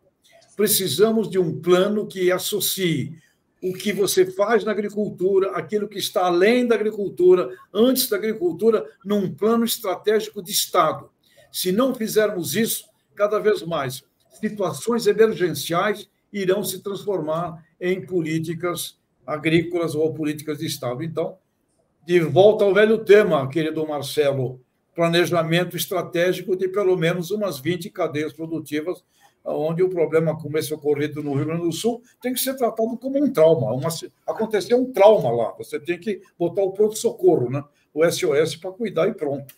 Precisamos de um plano que associe o que você faz na agricultura, aquilo que está além da agricultura, antes da agricultura, num plano estratégico de Estado. Se não fizermos isso, cada vez mais situações emergenciais irão se transformar em políticas agrícolas ou políticas de Estado. Então, de volta ao velho tema, querido Marcelo, planejamento estratégico de pelo menos umas 20 cadeias produtivas, onde o problema como esse ocorrido no Rio Grande do Sul tem que ser tratado como um trauma. Aconteceu um trauma lá, você tem que botar o pronto-socorro, né? O SOS para cuidar e pronto.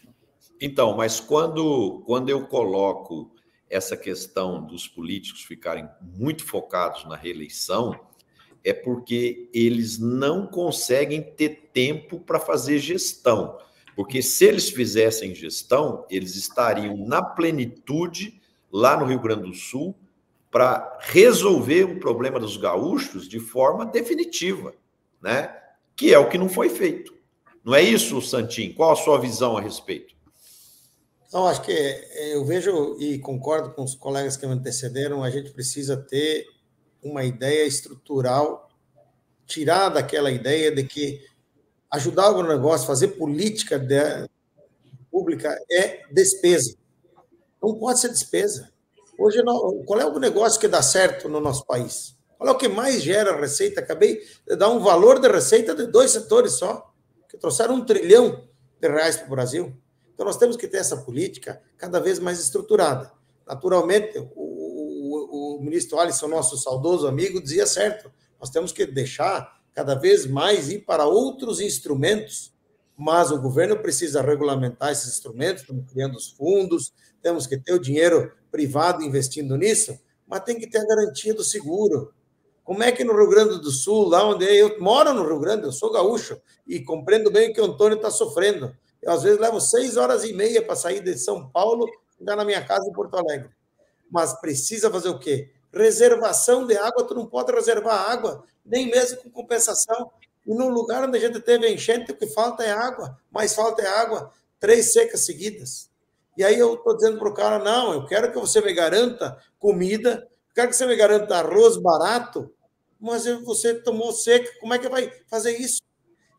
Então, mas quando eu coloco essa questão dos políticos ficarem muito focados na reeleição, é porque eles não conseguem ter tempo para fazer gestão. Porque se eles fizessem gestão, eles estariam na plenitude lá no Rio Grande do Sul para resolver o problema dos gaúchos de forma definitiva, né? Que é o que não foi feito. Não é isso, Santin? Qual a sua visão a respeito? Não, acho que eu vejo e concordo com os colegas que me antecederam, a gente precisa ter uma ideia estrutural, tirar daquela ideia de que ajudar o agronegócio, fazer política pública é despesa. Não pode ser despesa. Hoje, qual é o negócio que dá certo no nosso país? Qual é o que mais gera receita? Acabei de dar um valor de receita de 2 setores só, que trouxeram R$1 trilhão para o Brasil. Então, nós temos que ter essa política cada vez mais estruturada. Naturalmente, o ministro Alisson, nosso saudoso amigo, dizia certo. Nós temos que deixar cada vez mais ir para outros instrumentos, mas o governo precisa regulamentar esses instrumentos, estamos criando os fundos, temos que ter o dinheiro privado investindo nisso, mas tem que ter a garantia do seguro. Como é que no Rio Grande do Sul, lá onde eu moro no Rio Grande, eu sou gaúcho, e compreendo bem o que o Antônio está sofrendo. Eu, às vezes, levo 6h30 para sair de São Paulo e chegar na minha casa em Porto Alegre. Mas precisa fazer o quê? Reservação de água, tu não pode reservar água, nem mesmo com compensação. E no lugar onde a gente teve a enchente, o que falta é água, mais falta é água, 3 secas seguidas. E aí eu estou dizendo para o cara, não, eu quero que você me garanta comida, quero que você me garanta arroz barato, mas você tomou seca, como é que vai fazer isso?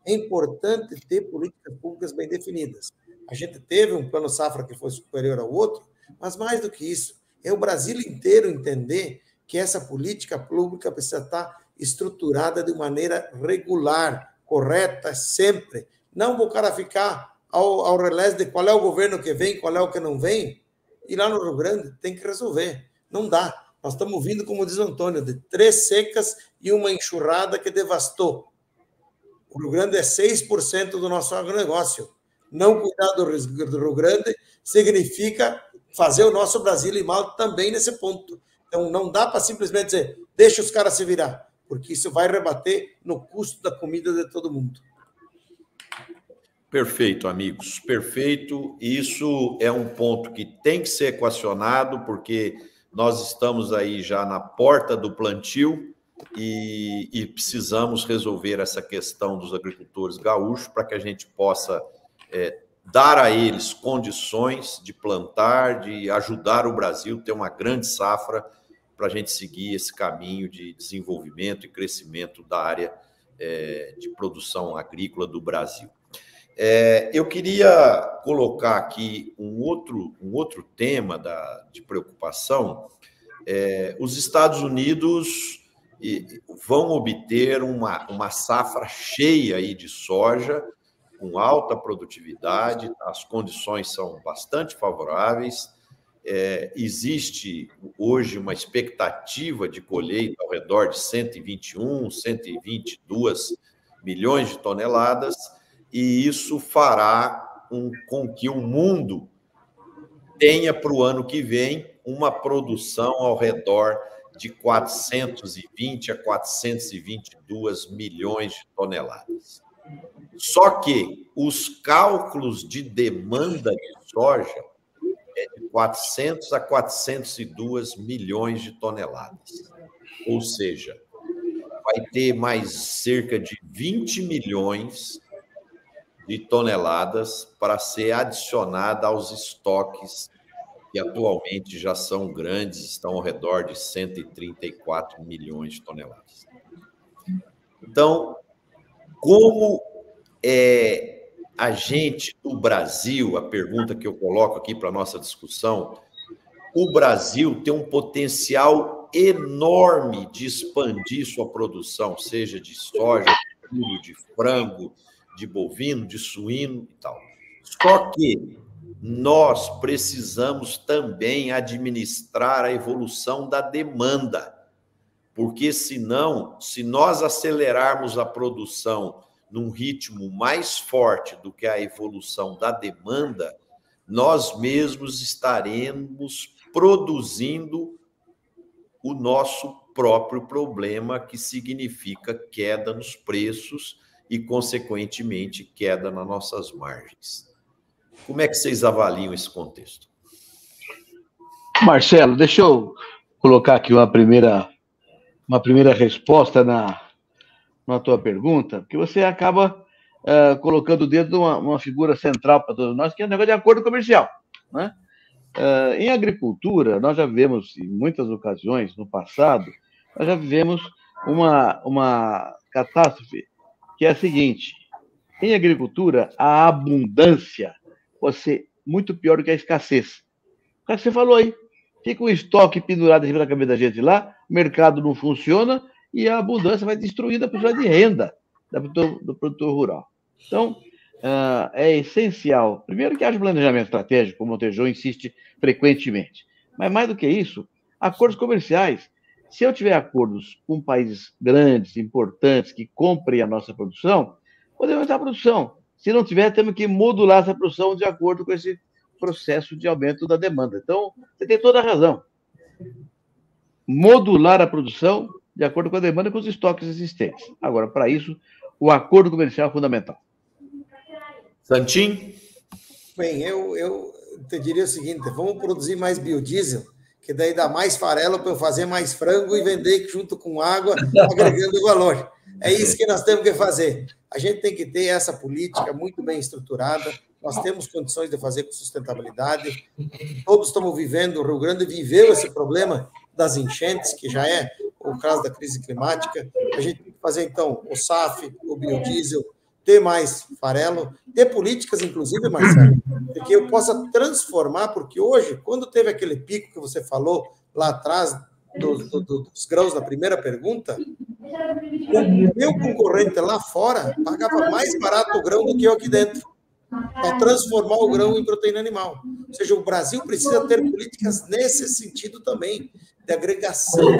É importante ter políticas públicas bem definidas. A gente teve um plano safra que foi superior ao outro, mas mais do que isso, é o Brasil inteiro entender que essa política pública precisa estar estruturada de maneira regular, correta, sempre. Não o cara ficar ao relés de qual é o governo que vem, qual é o que não vem, e lá no Rio Grande tem que resolver. Não dá. Nós estamos vindo, como diz o Antônio, de 3 secas e uma enxurrada que devastou. O Rio Grande é 6% do nosso agronegócio. Não cuidar do Rio Grande significa fazer o nosso Brasil ir mal também nesse ponto. Então, não dá para simplesmente dizer, deixa os caras se virar, porque isso vai rebater no custo da comida de todo mundo. Perfeito, amigos, perfeito. Isso é um ponto que tem que ser equacionado, porque nós estamos aí já na porta do plantio e precisamos resolver essa questão dos agricultores gaúchos para que a gente possa dar a eles condições de plantar, de ajudar o Brasil a ter uma grande safra para a gente seguir esse caminho de desenvolvimento e crescimento da área de produção agrícola do Brasil. Eu queria colocar aqui um outro tema de preocupação. Os Estados Unidos vão obter uma safra cheia aí de soja, com alta produtividade, as condições são bastante favoráveis. Existe hoje uma expectativa de colheita ao redor de 121, 122 milhões de toneladas, e isso fará com que o mundo tenha para o ano que vem uma produção ao redor de 420 a 422 milhões de toneladas. Só que os cálculos de demanda de soja é de 400 a 402 milhões de toneladas. Ou seja, vai ter mais cerca de 20 milhões de toneladas para ser adicionada aos estoques que atualmente já são grandes, estão ao redor de 134 milhões de toneladas. Então, como a gente do Brasil, a pergunta que eu coloco aqui para a nossa discussão, o Brasil tem um potencial enorme de expandir sua produção, seja de soja, de frango, de bovino, de suíno e tal. Só que nós precisamos também administrar a evolução da demanda, porque senão, se nós acelerarmos a produção num ritmo mais forte do que a evolução da demanda, nós mesmos estaremos produzindo o nosso próprio problema, que significa queda nos preços e, consequentemente, queda nas nossas margens. Como é que vocês avaliam esse contexto? Marcelo, deixa eu colocar aqui uma primeira resposta na tua pergunta, porque você acaba colocando o dedo numa figura central para todos nós, que é o negócio de acordo comercial, né? Em agricultura, nós já vivemos, em muitas ocasiões no passado, nós já vivemos uma catástrofe, que é a seguinte: em agricultura, a abundância pode ser muito pior do que a escassez. O que você falou aí? Fica um estoque pendurado em cima da cabeça da gente lá, o mercado não funciona e a abundância vai destruindo a possibilidade de renda do produtor rural. Então, é essencial, primeiro, que haja planejamento estratégico, como o Tejon insiste frequentemente. Mas, mais do que isso, acordos comerciais. Se eu tiver acordos com países grandes, importantes, que comprem a nossa produção, podemos aumentar a produção. Se não tiver, temos que modular essa produção de acordo com esse processo de aumento da demanda. Então, você tem toda a razão. Modular a produção de acordo com a demanda e com os estoques existentes. Agora, para isso, o acordo comercial é fundamental. Santim? Bem, eu te diria o seguinte: vamos produzir mais biodiesel, que daí dá mais farelo para eu fazer mais frango e vender junto com água, agregando valor. É isso que nós temos que fazer. A gente tem que ter essa política muito bem estruturada. Nós temos condições de fazer com sustentabilidade. Todos estamos vivendo, o Rio Grande viveu esse problema das enchentes, que já é o caso da crise climática. A gente tem que fazer, então, o SAF, o biodiesel, ter mais farelo, ter políticas, inclusive, Marcelo, que eu possa transformar, porque hoje, quando teve aquele pico que você falou lá atrás, dos grãos na primeira pergunta, o meu concorrente lá fora pagava mais barato o grão do que eu aqui dentro, para transformar o grão em proteína animal. Ou seja, o Brasil precisa ter políticas nesse sentido também, de agregação,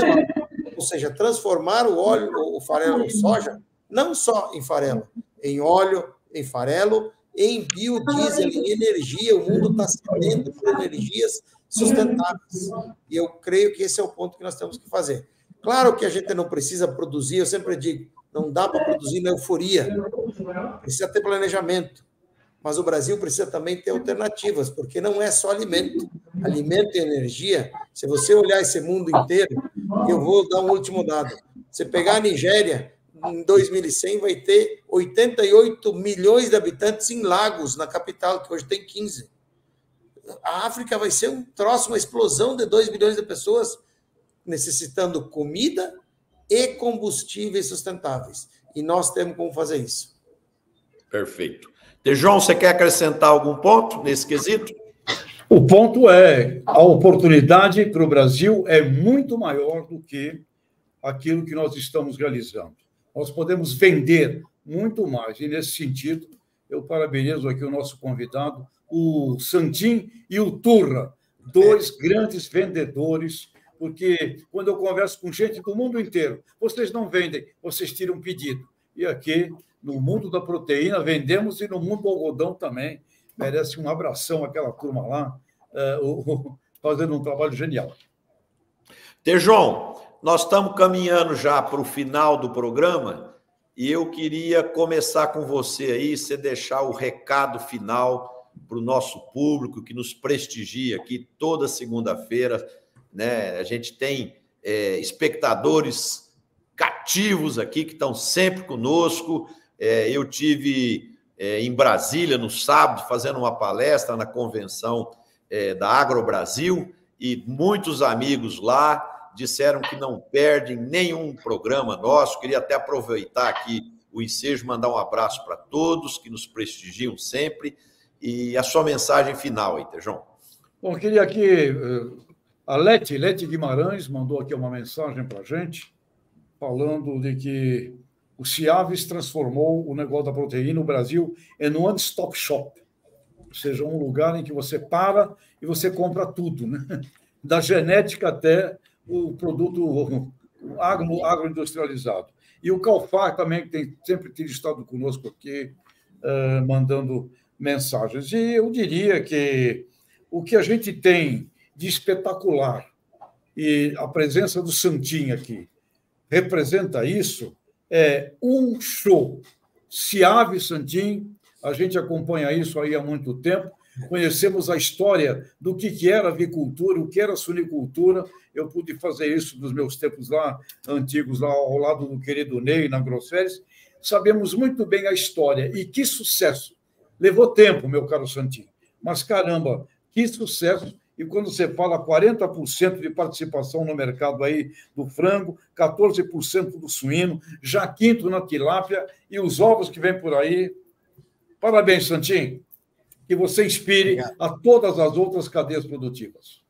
ou seja, transformar o óleo, o farelo, o soja, não só em farelo, em óleo, em farelo, em biodiesel, em energia. O mundo está sedento por energias sustentáveis. E eu creio que esse é o ponto que nós temos que fazer. Claro que a gente não precisa produzir, eu sempre digo, não dá para produzir na euforia. Precisa ter planejamento. Mas o Brasil precisa também ter alternativas, porque não é só alimento. Alimento e energia, se você olhar esse mundo inteiro, eu vou dar um último dado. Você pegar a Nigéria, em 2100 vai ter 88 milhões de habitantes em Lagos, na capital, que hoje tem 15. A África vai ser um troço, uma explosão de 2 bilhões de pessoas necessitando comida e combustíveis sustentáveis. E nós temos como fazer isso. Perfeito. Tejon, você quer acrescentar algum ponto nesse quesito? O ponto é, a oportunidade para o Brasil é muito maior do que aquilo que nós estamos realizando. Nós podemos vender muito mais. E, nesse sentido, eu parabenizo aqui o nosso convidado, o Santim e o Turra, dois grandes vendedores, porque quando eu converso com gente do mundo inteiro, vocês não vendem, vocês tiram pedido. E aqui, no mundo da proteína, vendemos, e no mundo do algodão também. Merece um abração aquela turma lá, fazendo um trabalho genial. Tejon, nós estamos caminhando já para o final do programa e eu queria começar com você aí, você deixar o recado final para o nosso público que nos prestigia aqui toda segunda-feira, né? A gente tem espectadores cativos aqui que estão sempre conosco. Eu tive em Brasília no sábado fazendo uma palestra na convenção da AgroBrasil e muitos amigos lá disseram que não perdem nenhum programa nosso. Queria até aproveitar aqui o ensejo, mandar um abraço para todos que nos prestigiam sempre. E a sua mensagem final aí, Tejão. Bom, queria aqui... A Leti Guimarães mandou aqui uma mensagem para a gente, falando de que o Ciaves transformou o negócio da proteína no Brasil em one-stop shop, ou seja, um lugar em que você para e você compra tudo, né? Da genética até o produto agroindustrializado. E o Calfar também, que sempre tem estado conosco aqui, mandando mensagens. E eu diria que o que a gente tem de espetacular, e a presença do Santinho aqui representa isso, é um show. Ciaves Santinho, a gente acompanha isso aí há muito tempo, conhecemos a história do que era avicultura, o que era suinicultura. Eu pude fazer isso nos meus tempos lá, antigos, lá ao lado do querido Ney, na Grosférias. Sabemos muito bem a história, e que sucesso. Levou tempo, meu caro Santinho, mas, caramba, que sucesso. E quando você fala 40% de participação no mercado aí do frango, 14% do suíno, já quinto na tilápia e os ovos que vêm por aí. Parabéns, Santinho. Que você inspire a todas as outras cadeias produtivas.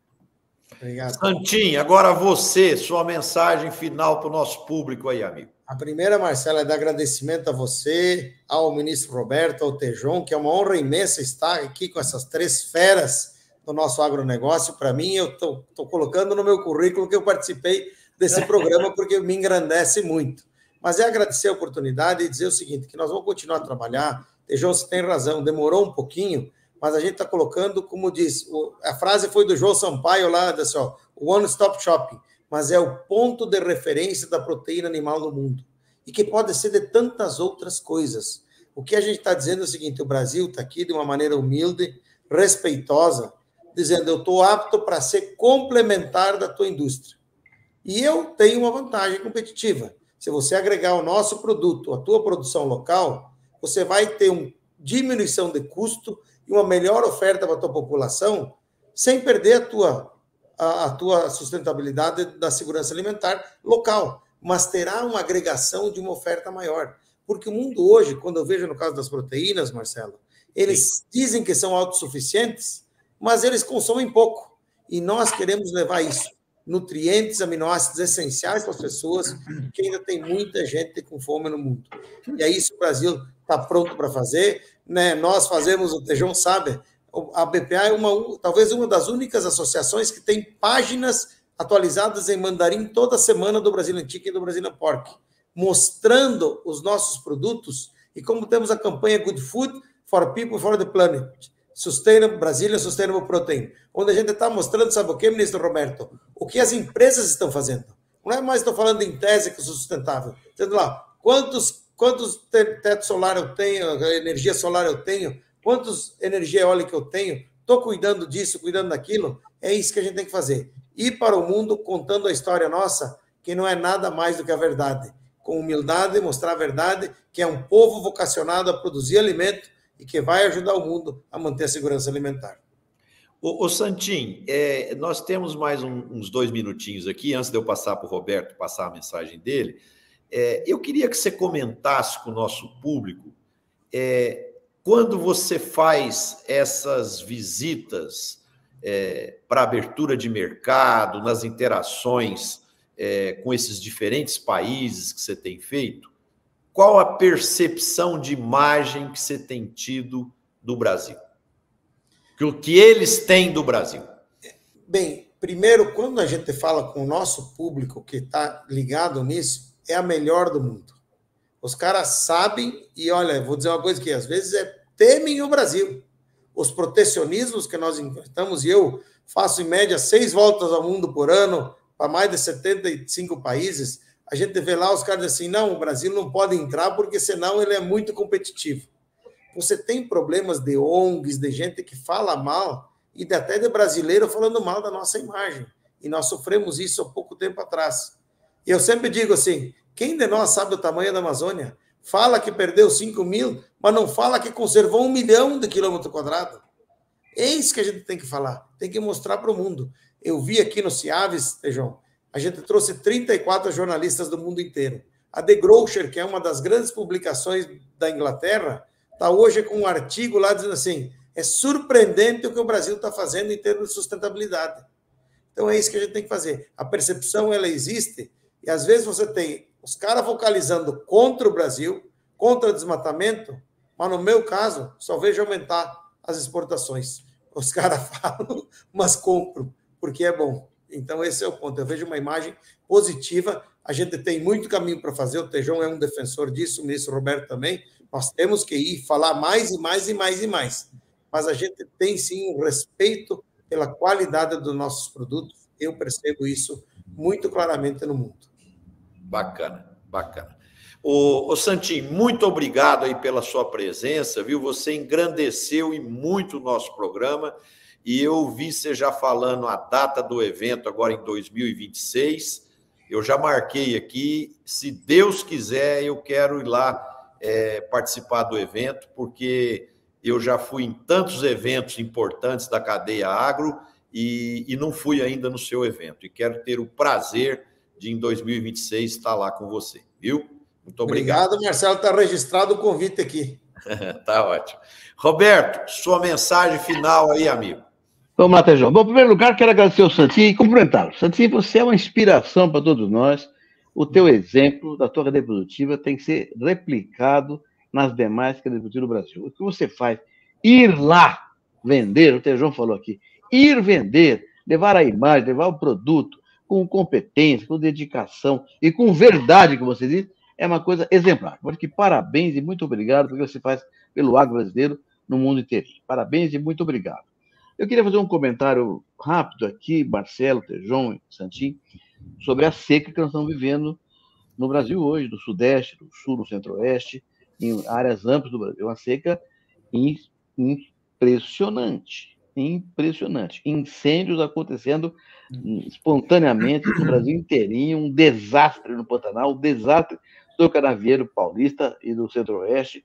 Obrigado. Santinho, agora você, sua mensagem final para o nosso público aí, amigo. A primeira, Marcelo, é dar agradecimento a você, ao ministro Roberto, ao Tejon, que é uma honra imensa estar aqui com essas três feras do nosso agronegócio. Para mim, eu estou colocando no meu currículo que eu participei desse programa, porque me engrandece muito. Mas é agradecer a oportunidade e dizer o seguinte, que nós vamos continuar a trabalhar. Tejon, você tem razão, demorou um pouquinho, mas a gente está colocando, como diz, a frase foi do João Sampaio lá, assim, ó, One Stop Shopping, mas é o ponto de referência da proteína animal no mundo, e que pode ser de tantas outras coisas. O que a gente está dizendo é o seguinte, o Brasil está aqui de uma maneira humilde, respeitosa, dizendo, eu estou apto para ser complementar da tua indústria. E eu tenho uma vantagem competitiva. Se você agregar o nosso produto, a tua produção local, você vai ter uma diminuição de custo e uma melhor oferta para a tua população, sem perder a tua sustentabilidade da segurança alimentar local, mas terá uma agregação de uma oferta maior. Porque o mundo hoje, quando eu vejo no caso das proteínas, Marcelo, eles dizem que são autossuficientes, mas eles consomem pouco. E nós queremos levar isso, nutrientes, aminoácidos essenciais para as pessoas, que ainda tem muita gente com fome no mundo. E é isso que o Brasil está pronto para fazer, né? Nós fazemos, o Tejon sabe, a BPA é talvez uma das únicas associações que tem páginas atualizadas em mandarim toda semana do Brazilian Chicken e do Brazilian Pork, mostrando os nossos produtos, e como temos a campanha Good Food for People for the Planet, Sustainable Brazilian Sustainable Protein, onde a gente está mostrando, sabe o que, ministro Roberto? O que as empresas estão fazendo. Não é mais estou falando em tese que eu sou sustentável. Dizendo lá, quantos teto solar eu tenho, energia solar eu tenho, quantos energia eólica eu tenho, estou cuidando disso, cuidando daquilo. É isso que a gente tem que fazer. Ir para o mundo contando a história nossa, que não é nada mais do que a verdade. Com humildade, mostrar a verdade, que é um povo vocacionado a produzir alimento e que vai ajudar o mundo a manter a segurança alimentar. Ô Santinho, nós temos mais uns 2 minutinhos aqui, antes de eu passar para o Roberto, passar a mensagem dele. Eu queria que você comentasse com o nosso público, quando você faz essas visitas para abertura de mercado, nas interações com esses diferentes países que você tem feito, qual a percepção de imagem que você tem tido do Brasil? O que eles têm do Brasil? Bem, primeiro, quando a gente fala com o nosso público que está ligado nisso, é a melhor do mundo. Os caras sabem, e olha, vou dizer uma coisa que às vezes temem o Brasil. Os protecionismos que nós enfrentamos, e eu faço em média 6 voltas ao mundo por ano, para mais de 75 países, a gente vê lá os caras assim, não, o Brasil não pode entrar porque senão ele é muito competitivo. você tem problemas de ONGs, de gente que fala mal, e até de brasileiro falando mal da nossa imagem. E nós sofremos isso há pouco tempo atrás. E eu sempre digo assim, quem de nós sabe o tamanho da Amazônia? Fala que perdeu 5 mil, mas não fala que conservou 1 milhão de quilômetros quadrados. É isso que a gente tem que falar, tem que mostrar para o mundo. Eu vi aqui no Ciaves, Tejão, a gente trouxe 34 jornalistas do mundo inteiro. A The Grocer, que é uma das grandes publicações da Inglaterra, está hoje com um artigo lá dizendo assim, é surpreendente o que o Brasil está fazendo em termos de sustentabilidade. Então é isso que a gente tem que fazer. A percepção, ela existe, e às vezes você tem os caras vocalizando contra o Brasil, contra o desmatamento, mas no meu caso, só vejo aumentar as exportações. Os caras falam, mas compram, porque é bom. Então esse é o ponto. Eu vejo uma imagem positiva. A gente tem muito caminho para fazer. O Tejão é um defensor disso, o ministro Roberto também. Nós temos que ir falar mais e mais e mais e mais. Mas a gente tem, sim, um respeito pela qualidade dos nossos produtos. Eu percebo isso muito claramente no mundo. Bacana, bacana. Ô Santinho, muito obrigado aí pela sua presença, viu? Você engrandeceu e muito o nosso programa, e eu vi você já falando a data do evento agora em 2026. Eu já marquei aqui, se Deus quiser, eu quero ir lá participar do evento, porque eu já fui em tantos eventos importantes da cadeia agro e não fui ainda no seu evento. E quero ter o prazer de, em 2026, estar lá com você, viu? Muito obrigado. Obrigado, Marcelo. Está registrado o convite aqui. Tá ótimo. Roberto, sua mensagem final aí, amigo. Vamos lá, Tejão. Bom, em primeiro lugar, quero agradecer ao Santinho e cumprimentá-lo. Santinho, você é uma inspiração para todos nós. O teu exemplo da tua cadeia produtiva tem que ser replicado nas demais cadeias produtivas do Brasil. O que você faz? Ir lá vender, o Tejão falou aqui, ir vender, levar a imagem, levar o produto com competência, com dedicação e com verdade, que você diz, é uma coisa exemplar. Porque parabéns e muito obrigado pelo que você faz pelo agro brasileiro no mundo inteiro. Parabéns e muito obrigado. Eu queria fazer um comentário rápido aqui, Marcelo, Tejão e Santinho, sobre a seca que nós estamos vivendo no Brasil hoje, no Sudeste, no Sul, no Centro-Oeste, em áreas amplas do Brasil. Uma seca impressionante, impressionante. Incêndios acontecendo espontaneamente no Brasil inteirinho, um desastre no Pantanal, um desastre do Canavieiro Paulista e do Centro-Oeste,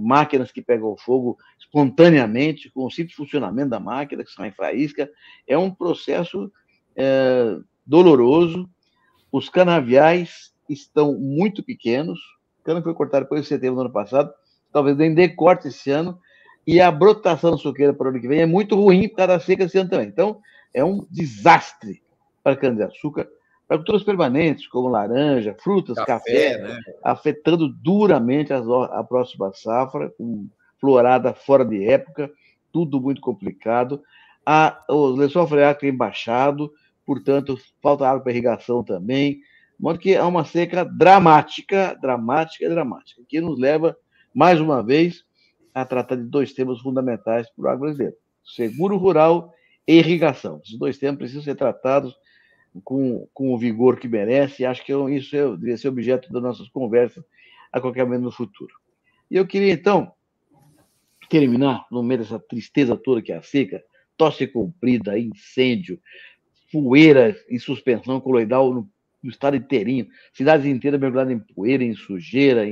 máquinas que pegam fogo espontaneamente, com o simples funcionamento da máquina, que sai faísca. É um processo doloroso. Os canaviais estão muito pequenos. O cana foi cortado depois de setembro do ano passado, talvez nem dê corte esse ano, e a brotação da suqueira para o ano que vem é muito ruim por causa da seca esse ano também. Então, é um desastre para a cana-de-açúcar, para culturas permanentes, como laranja, frutas, café, né? Afetando duramente a próxima safra, com florada fora de época, tudo muito complicado. O lençol freático é embaixado, portanto, falta água para irrigação também, de modo que é uma seca dramática, que nos leva, mais uma vez, a tratar de dois temas fundamentais para o agro brasileiro: seguro rural e irrigação. Esses dois temas precisam ser tratados com o vigor que merece, e acho que isso deveria ser objeto das nossas conversas a qualquer momento no futuro. E eu queria, então, terminar, no meio dessa tristeza toda que é a seca, tosse comprida, incêndio, poeira em suspensão coloidal no estado inteirinho, cidades inteiras mergulhadas em poeira, em sujeira,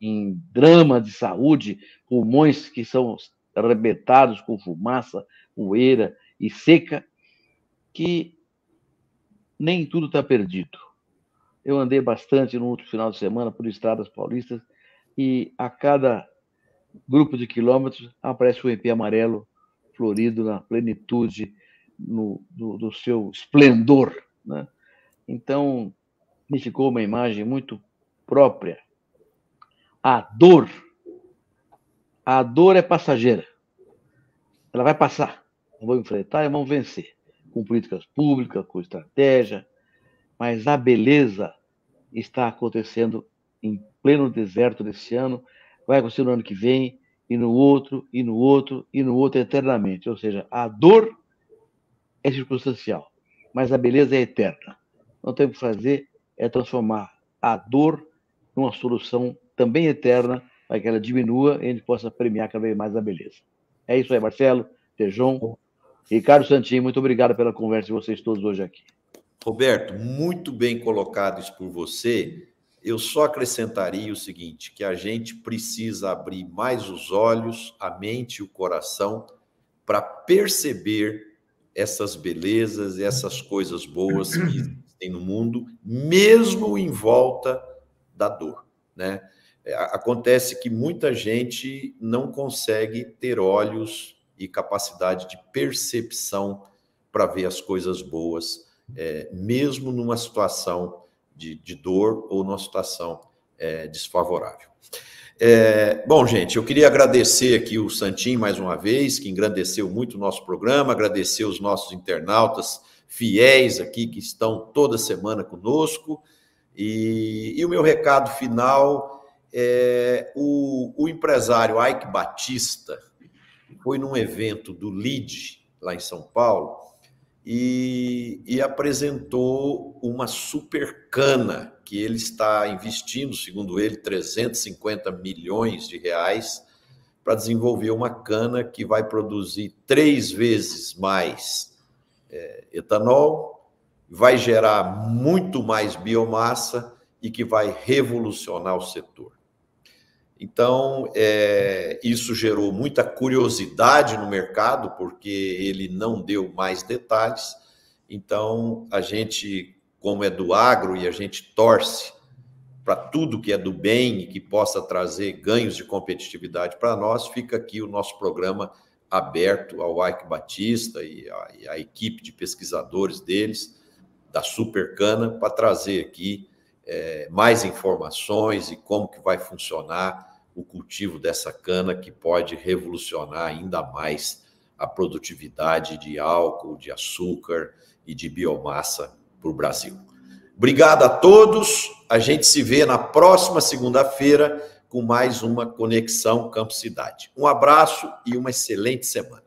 em drama de saúde, pulmões que são arrebentados com fumaça, poeira e seca, que nem tudo está perdido. Eu andei bastante no outro final de semana por estradas paulistas e a cada grupo de quilômetros aparece um ipê amarelo florido na plenitude do seu esplendor, né? Então, me ficou uma imagem muito própria. A dor é passageira. Ela vai passar. Vamos enfrentar e vamos vencer. Com políticas públicas, com estratégia. Mas a beleza está acontecendo em pleno deserto desse ano, vai acontecer no ano que vem, e no outro, e no outro, e no outro eternamente. Ou seja, a dor é circunstancial, mas a beleza é eterna. Não temos que fazer é transformar a dor numa solução também eterna para que ela diminua e a gente possa premiar cada vez mais a beleza. É isso aí, Marcelo, Tejon, Ricardo Santin, muito obrigado pela conversa de vocês todos hoje aqui. Roberto, muito bem colocado isso por você. Eu só acrescentaria o seguinte, que a gente precisa abrir mais os olhos, a mente e o coração para perceber essas belezas, essas coisas boas que existem no mundo, mesmo em volta da dor, né? Acontece que muita gente não consegue ter olhos e capacidade de percepção para ver as coisas boas, mesmo numa situação de dor ou numa situação desfavorável. Bom, gente, eu queria agradecer aqui o Santin mais uma vez, que engrandeceu muito o nosso programa, agradecer os nossos internautas fiéis aqui, que estão toda semana conosco, e o meu recado final o empresário Ike Batista foi num evento do LID, lá em São Paulo, e apresentou uma super cana que ele está investindo, segundo ele, 350 milhões de reais para desenvolver uma cana que vai produzir 3 vezes mais etanol, vai gerar muito mais biomassa e que vai revolucionar o setor. Então, isso gerou muita curiosidade no mercado, porque ele não deu mais detalhes. Então, a gente, como é do agro e a gente torce para tudo que é do bem e que possa trazer ganhos de competitividade para nós, fica aqui o nosso programa aberto ao Ike Batista e a equipe de pesquisadores deles, da Supercana, para trazer aqui mais informações e como que vai funcionar o cultivo dessa cana, que pode revolucionar ainda mais a produtividade de álcool, de açúcar e de biomassa para o Brasil. Obrigado a todos, a gente se vê na próxima segunda-feira com mais uma Conexão Campo Cidade. Um abraço e uma excelente semana.